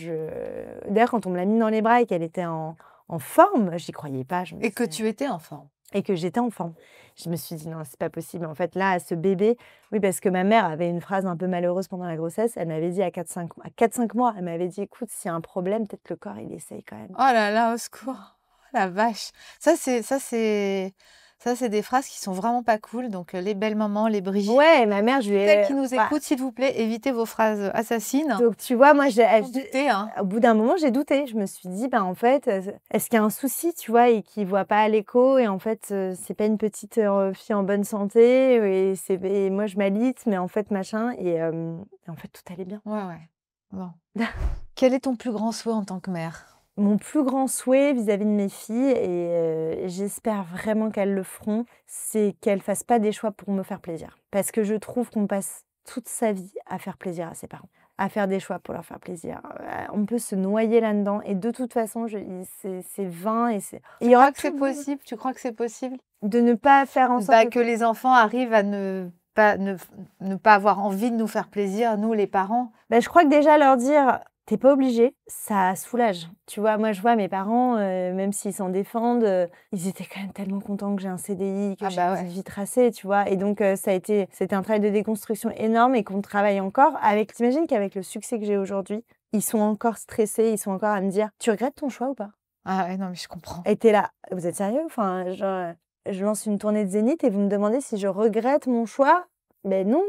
d'ailleurs, quand on me l'a mis dans les bras et qu'elle était en forme, j'y croyais pas. Et que tu étais en forme. Et que j'étais en forme. Je me suis dit, non, c'est pas possible. En fait, là, ce bébé, oui, parce que ma mère avait une phrase un peu malheureuse pendant la grossesse. Elle m'avait dit à 4-5 mois, elle m'avait dit, écoute, s'il y a un problème, peut-être le corps, il essaye quand même. Oh là là, au secours. Oh la vache. Ça, c'est des phrases qui sont vraiment pas cool. Donc, les belles mamans, les Brigitte. Ouais, ma mère, je lui ai... Celles qui nous écoutent, s'il vous plaît, évitez vos phrases assassines. Donc, tu vois, moi, hein. Au bout d'un moment, j'ai douté. Je me suis dit, en fait, est-ce qu'il y a un souci, tu vois, et qu'il ne voit pas à l'écho, et en fait, c'est pas une petite fille en bonne santé, et moi, je m'alite, mais en fait, machin, et en fait, tout allait bien. Ouais. Bon. Quel est ton plus grand souhait en tant que mère? Mon plus grand souhait vis-à-vis de mes filles, et j'espère vraiment qu'elles le feront, c'est qu'elles ne fassent pas des choix pour me faire plaisir. Parce que je trouve qu'on passe toute sa vie à faire plaisir à ses parents, à faire des choix pour leur faire plaisir. On peut se noyer là-dedans, et de toute façon, c'est vain. Et tu crois que c'est possible? Tu crois que c'est possible de ne pas faire en sorte que les enfants arrivent à ne pas avoir envie de nous faire plaisir, nous les parents? Je crois que déjà leur dire... T'es pas obligé, ça soulage. Tu vois, moi, je vois mes parents, même s'ils s'en défendent, ils étaient quand même tellement contents que j'ai un CDI, que j'ai une vie tracée, tu vois. Et donc, c'était un travail de déconstruction énorme et qu'on travaille encore. T'imagines qu'avec le succès que j'ai aujourd'hui, ils sont encore stressés, ils sont encore à me dire, tu regrettes ton choix ou pas? Ah ouais, non, mais je comprends. Et t'es là, vous êtes sérieux? Enfin, genre, je lance une tournée de Zénith et vous me demandez si je regrette mon choix? Ben non,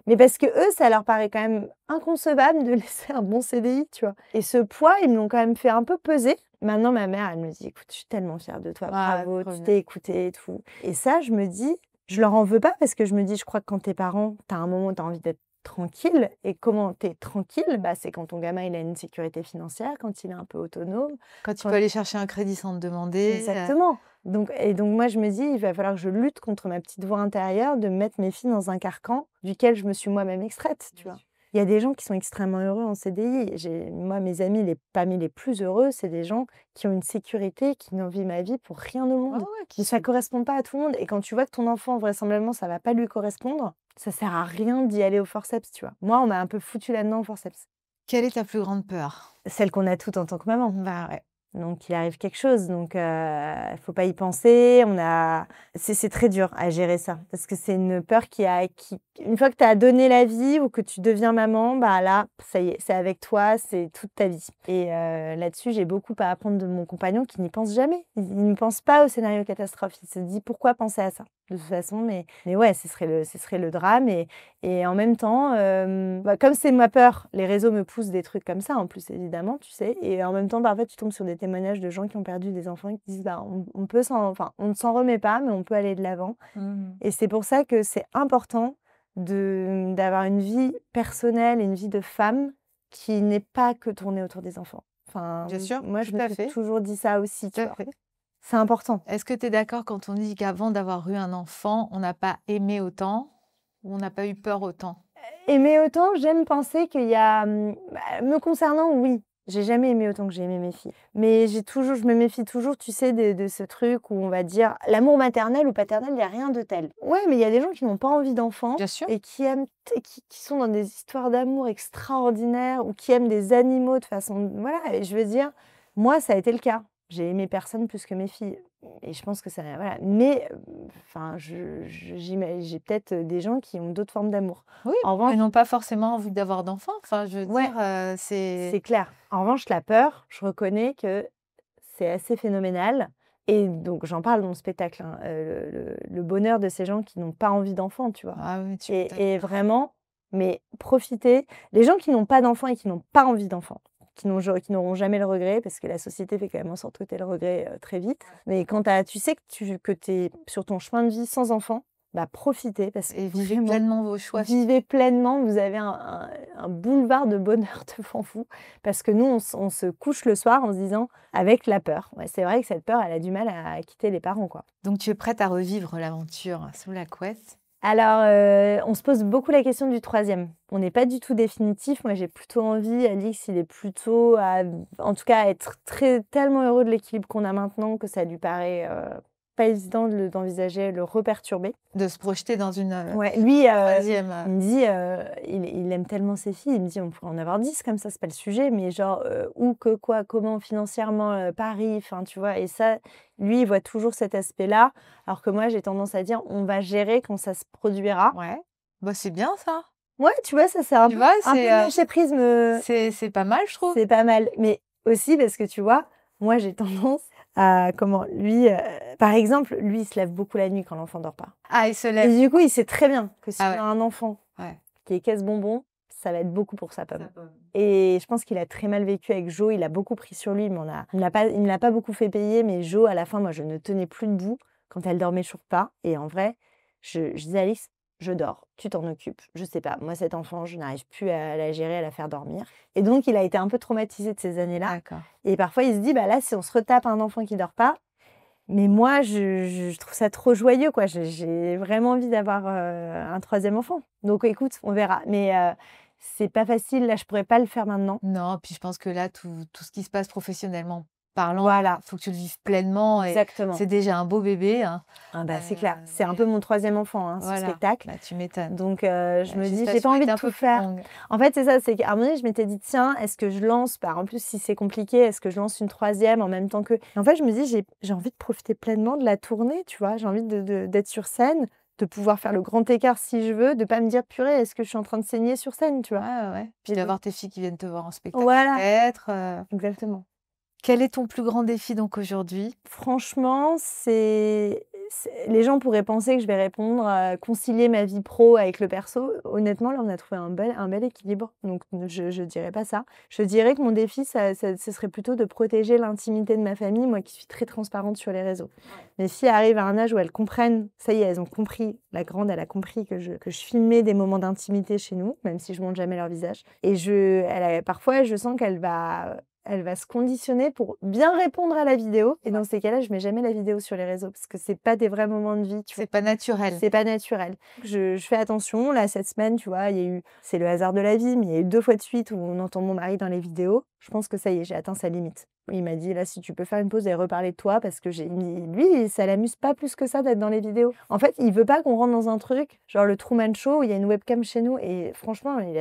mais parce que eux, ça leur paraît quand même inconcevable de laisser un bon CDI, tu vois. Et ce poids, ils me l'ont quand même fait un peu peser. Maintenant, ma mère, elle me dit, écoute, je suis tellement fière de toi, bravo, tu t'es écoutée et tout. Et ça, je me dis, je leur en veux pas parce que je me dis, je crois que quand t'es parent, t'as un moment où t'as envie d'être tranquille. Et comment t'es tranquille, c'est quand ton gamin, il a une sécurité financière, quand il est un peu autonome. Quand tu peux aller chercher un crédit sans te demander. Exactement. Donc moi, je me dis, il va falloir que je lutte contre ma petite voix intérieure de mettre mes filles dans un carcan duquel je me suis moi-même extraite, tu vois. Il y a des gens qui sont extrêmement heureux en CDI. Moi, mes amis, parmi les plus heureux, c'est des gens qui ont une sécurité, qui n'ont envie ma vie pour rien au monde. Ça ne correspond pas à tout le monde. Et quand tu vois que ton enfant, vraisemblablement, ça ne va pas lui correspondre, ça ne sert à rien d'y aller au forceps, tu vois. Moi, on m'a un peu foutu là-dedans au forceps. Quelle est ta plus grande peur? Celle qu'on a toutes en tant que maman. Ouais. Donc, il arrive quelque chose. Donc, il faut pas y penser. C'est très dur à gérer ça. Parce que c'est une peur une fois que tu as donné la vie ou que tu deviens maman, là, ça y est, c'est avec toi, c'est toute ta vie. Et là-dessus, j'ai beaucoup à apprendre de mon compagnon qui n'y pense jamais. Il ne pense pas au scénario catastrophe. Il se dit, pourquoi penser à ça? De toute façon, mais ouais, ce serait le drame. Et en même temps, comme c'est ma peur, les réseaux me poussent des trucs comme ça, en plus, évidemment, tu sais. Et en même temps, parfois, tu tombes sur des témoignages de gens qui ont perdu des enfants et qui disent, on ne s'en remet pas, mais on peut aller de l'avant. Et c'est pour ça que c'est important d'avoir une vie personnelle et une vie de femme qui n'est pas que tournée autour des enfants. Bien sûr, moi, je me suis toujours dit ça aussi, tu vois. Fait. C'est important. Est-ce que tu es d'accord quand on dit qu'avant d'avoir eu un enfant, on n'a pas aimé autant ou on n'a pas eu peur autant? Aimer autant, j'aime penser qu'il y a... me concernant, oui. J'ai jamais aimé autant que j'ai aimé mes filles. Mais je me méfie toujours, tu sais, de ce truc où on va dire l'amour maternel ou paternel, il n'y a rien de tel. Ouais, mais il y a des gens qui n'ont pas envie d'enfants. Bien sûr. Et qui aiment, qui sont dans des histoires d'amour extraordinaires ou qui aiment des animaux de façon... Voilà, et je veux dire, moi, ça a été le cas. J'ai aimé personne plus que mes filles. Et je pense que ça... Voilà. Mais, j'ai peut-être des gens qui ont d'autres formes d'amour. Oui, en revanche, ils n'ont pas forcément envie d'avoir d'enfants. Enfin, je veux dire, c'est clair. En revanche, la peur, je reconnais que c'est assez phénoménal. Et donc, j'en parle dans le spectacle. Hein, le bonheur de ces gens qui n'ont pas envie d'enfants, tu vois. Ah oui, et vraiment, mais profitez. Les gens qui n'ont pas d'enfants et qui n'ont pas envie d'enfants, qui n'auront jamais le regret, parce que la société fait quand même en sorte que tu aies le regret très vite. Mais quand tu sais que tu es sur ton chemin de vie sans enfant, bah profitez, parce que Et vivez vraiment, pleinement vos choix. vivez pleinement, vous avez un boulevard de bonheur devant vous, parce que nous, on se couche le soir en se disant, avec la peur. Ouais, c'est vrai que cette peur, elle a du mal à quitter les parents, quoi. Donc tu es prête à revivre l'aventure sous la couette? Alors, on se pose beaucoup la question du 3e. On n'est pas du tout définitif. Moi, j'ai plutôt envie, Alix, il est plutôt, en tout cas, à être tellement heureux de l'équilibre qu'on a maintenant que ça lui paraît pas évident d'envisager le reperturber. De se projeter dans une Ouais, lui, troisième. il me dit, il aime tellement ses filles, il me dit, on pourrait en avoir 10 comme ça, c'est pas le sujet, mais genre, où, que, quoi, comment, financièrement, Paris, enfin, tu vois, et ça, lui, il voit toujours cet aspect-là, alors que moi, j'ai tendance à dire, on va gérer quand ça se produira. Ouais, bah, c'est bien ça. Ouais, tu vois, ça, c'est un Tu peu, vois, un peu c'est lâcher prise, c'est pas mal, je trouve. c'est pas mal, mais aussi parce que, tu vois, moi, j'ai tendance à, lui, par exemple, lui, il se lève beaucoup la nuit quand l'enfant dort pas. Ah, il se lève. Et du coup, il sait très bien que s'il Ah ouais. a un enfant Ouais. qui est caisse-bonbon, ça va être beaucoup pour sa pomme. Et je pense qu'il a très mal vécu avec Jo, il a beaucoup pris sur lui, mais il ne l'a pas beaucoup fait payer, mais Jo, à la fin, moi, je ne tenais plus debout quand elle dormait toujours pas. Et en vrai, je disais à Alix, je dors, tu t'en occupes. Je sais pas, moi, cet enfant, je n'arrive plus à la gérer, à la faire dormir. Et donc, il a été un peu traumatisé de ces années-là. D'accord. Et parfois, il se dit, bah là, si on se retape un enfant qui dort pas, mais moi, je trouve ça trop joyeux, quoi. J'ai vraiment envie d'avoir un 3e enfant. Donc, écoute, on verra. Mais c'est pas facile, là, je pourrais pas le faire maintenant. Non, puis je pense que là, tout ce qui se passe professionnellement parlant, Voilà, faut que tu le vives pleinement. Et exactement. c'est déjà un beau bébé. Hein. Ah bah, c'est clair. C'est un peu mon 3e enfant, hein, ce Voilà. spectacle. Bah, tu m'étonnes. Donc, je me dis, j'ai gestation pas envie est de un tout peu plus faire. longue. En fait, c'est ça, c'est qu'à un moment donné, je m'étais dit, tiens, est-ce que je lance, bah, en plus, si c'est compliqué, est-ce que je lance une 3e en même temps que... Et en fait, je me dis, j'ai envie de profiter pleinement de la tournée, tu vois. J'ai envie d'être sur scène, de pouvoir faire le grand écart si je veux, de pas me dire, purée, est-ce que je suis en train de saigner sur scène, tu vois. Ouais. Puis d'avoir tes filles qui viennent te voir en spectacle. Voilà, Peut-être. exactement. Quel est ton plus grand défi donc aujourd'hui? Franchement, les gens pourraient penser que je vais répondre à concilier ma vie pro avec le perso. Honnêtement, là, on a trouvé un bel équilibre. Donc, je dirais pas ça. Je dirais que mon défi, ce serait plutôt de protéger l'intimité de ma famille, moi qui suis très transparente sur les réseaux. Mes filles arrivent à un âge où elles comprennent, ça y est, elles ont compris, la grande, elle a compris que je filmais des moments d'intimité chez nous, même si je montre jamais leur visage. Et parfois, je sens qu'elle va se conditionner pour bien répondre à la vidéo. Et dans ces cas-là, je mets jamais la vidéo sur les réseaux parce que c'est pas des vrais moments de vie. C'est pas naturel. C'est pas naturel. Je fais attention. Là, cette semaine, tu vois, c'est le hasard de la vie, mais il y a eu 2 fois de suite où on entend mon mari dans les vidéos. Je pense que ça y est, j'ai atteint sa limite. Il m'a dit, là, si tu peux faire une pause et reparler de toi, parce que lui, ça l'amuse pas plus que ça d'être dans les vidéos. En fait, il veut pas qu'on rentre dans un truc, genre le Truman Show, où il y a une webcam chez nous, et franchement, il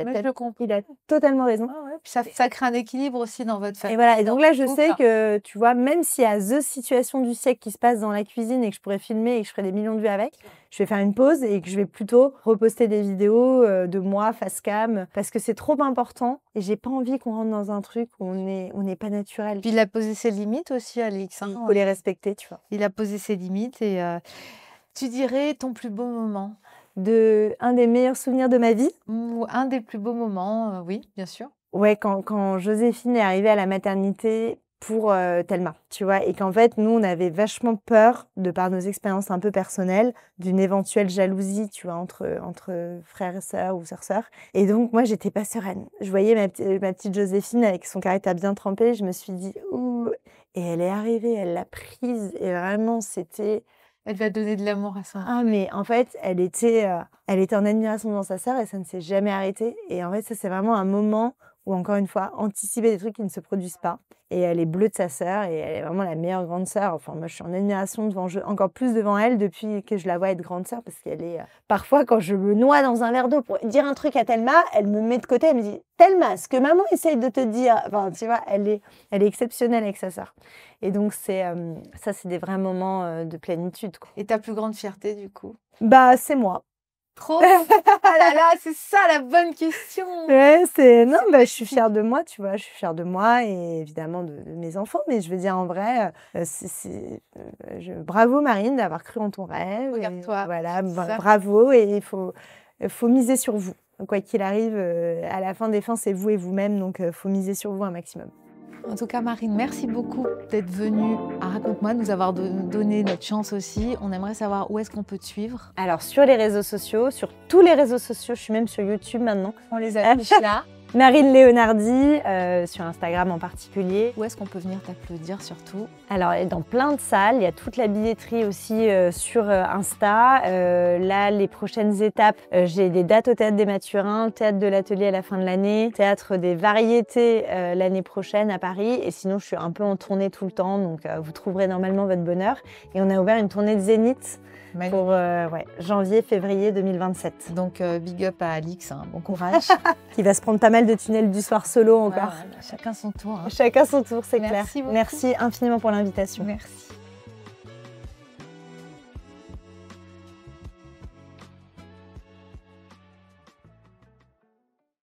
a totalement raison. Ah ouais, puis ça crée un équilibre aussi dans votre famille. Et voilà, et donc là, je sais ça. que, tu vois, même s'il y a the situation du siècle qui se passe dans la cuisine et que je pourrais filmer et que je ferais des millions de vues avec, je vais faire une pause et que je vais plutôt reposter des vidéos de moi face cam, parce que c'est trop important et j'ai pas envie qu'on rentre dans un truc où on n'est pas naturel. Puis il a posé ses limites aussi, Alix. Il faut les respecter, tu vois. Il a posé ses limites et tu dirais ton plus beau moment? Un des meilleurs souvenirs de ma vie. Ou un des plus beaux moments, oui, bien sûr. Ouais, quand Joséphine est arrivée à la maternité pour Thelma, tu vois, et qu'en fait, nous, on avait vachement peur, de par nos expériences un peu personnelles, d'une éventuelle jalousie, tu vois, entre frères et sœurs ou sœurs-sœurs. Et donc, moi, j'étais pas sereine. Je voyais ma petite Joséphine avec son caractère bien trempé, je me suis dit, ouh, et elle est arrivée, elle l'a prise, et vraiment, c'était... Elle va donner de l'amour à son... Ah, mais en fait, elle était en admiration devant sa sœur et ça ne s'est jamais arrêté. Et en fait, ça, c'est vraiment un moment où, encore une fois, anticiper des trucs qui ne se produisent pas. Et elle est bleue de sa sœur et elle est vraiment la meilleure grande sœur. Enfin, moi, je suis en admiration encore plus devant elle depuis que je la vois être grande sœur parce qu'elle est... Parfois, quand je me noie dans un verre d'eau pour dire un truc à Thelma, elle me met de côté, elle me dit « Thelma, ce que maman essaye de te dire... » Enfin, tu vois, elle est exceptionnelle avec sa sœur. Et donc, ça, c'est des vrais moments de plénitude, quoi. Et ta plus grande fierté, du coup? Bah, c'est moi. Trop. Ah là là, c'est ça la bonne question. Ouais, non, bah, je suis fière de moi, tu vois, je suis fière de moi et évidemment de mes enfants, mais je veux dire en vrai, bravo Marine d'avoir cru en ton rêve. Regarde-toi. Voilà, Ça. bravo et il faut miser sur vous. Quoi qu'il arrive, à la fin des fins, c'est vous et vous-même, donc faut miser sur vous un maximum. En tout cas, Marine, merci beaucoup d'être venue à Raconte-moi, nous avoir donné notre chance aussi. On aimerait savoir où est-ce qu'on peut te suivre. Alors, sur les réseaux sociaux, sur tous les réseaux sociaux, je suis même sur YouTube maintenant. On les affiche là. Marine Leonardi, sur Instagram en particulier. Où est-ce qu'on peut venir t'applaudir surtout? Alors, dans plein de salles, il y a toute la billetterie aussi sur Insta. Là, les prochaines étapes, j'ai des dates au Théâtre des Mathurins, Théâtre de l'Atelier à la fin de l'année, Théâtre des Variétés l'année prochaine à Paris. Et sinon, je suis un peu en tournée tout le temps, donc vous trouverez normalement votre bonheur. Et on a ouvert une tournée de Zénith pour janvier, février 2027. Donc, big up à Alix, hein, bon courage. Qui va se prendre pas mal de tunnels du soir solo encore. Chacun son tour. Hein. Chacun son tour, c'est clair. Merci beaucoup. Merci infiniment pour l'invitation. Merci.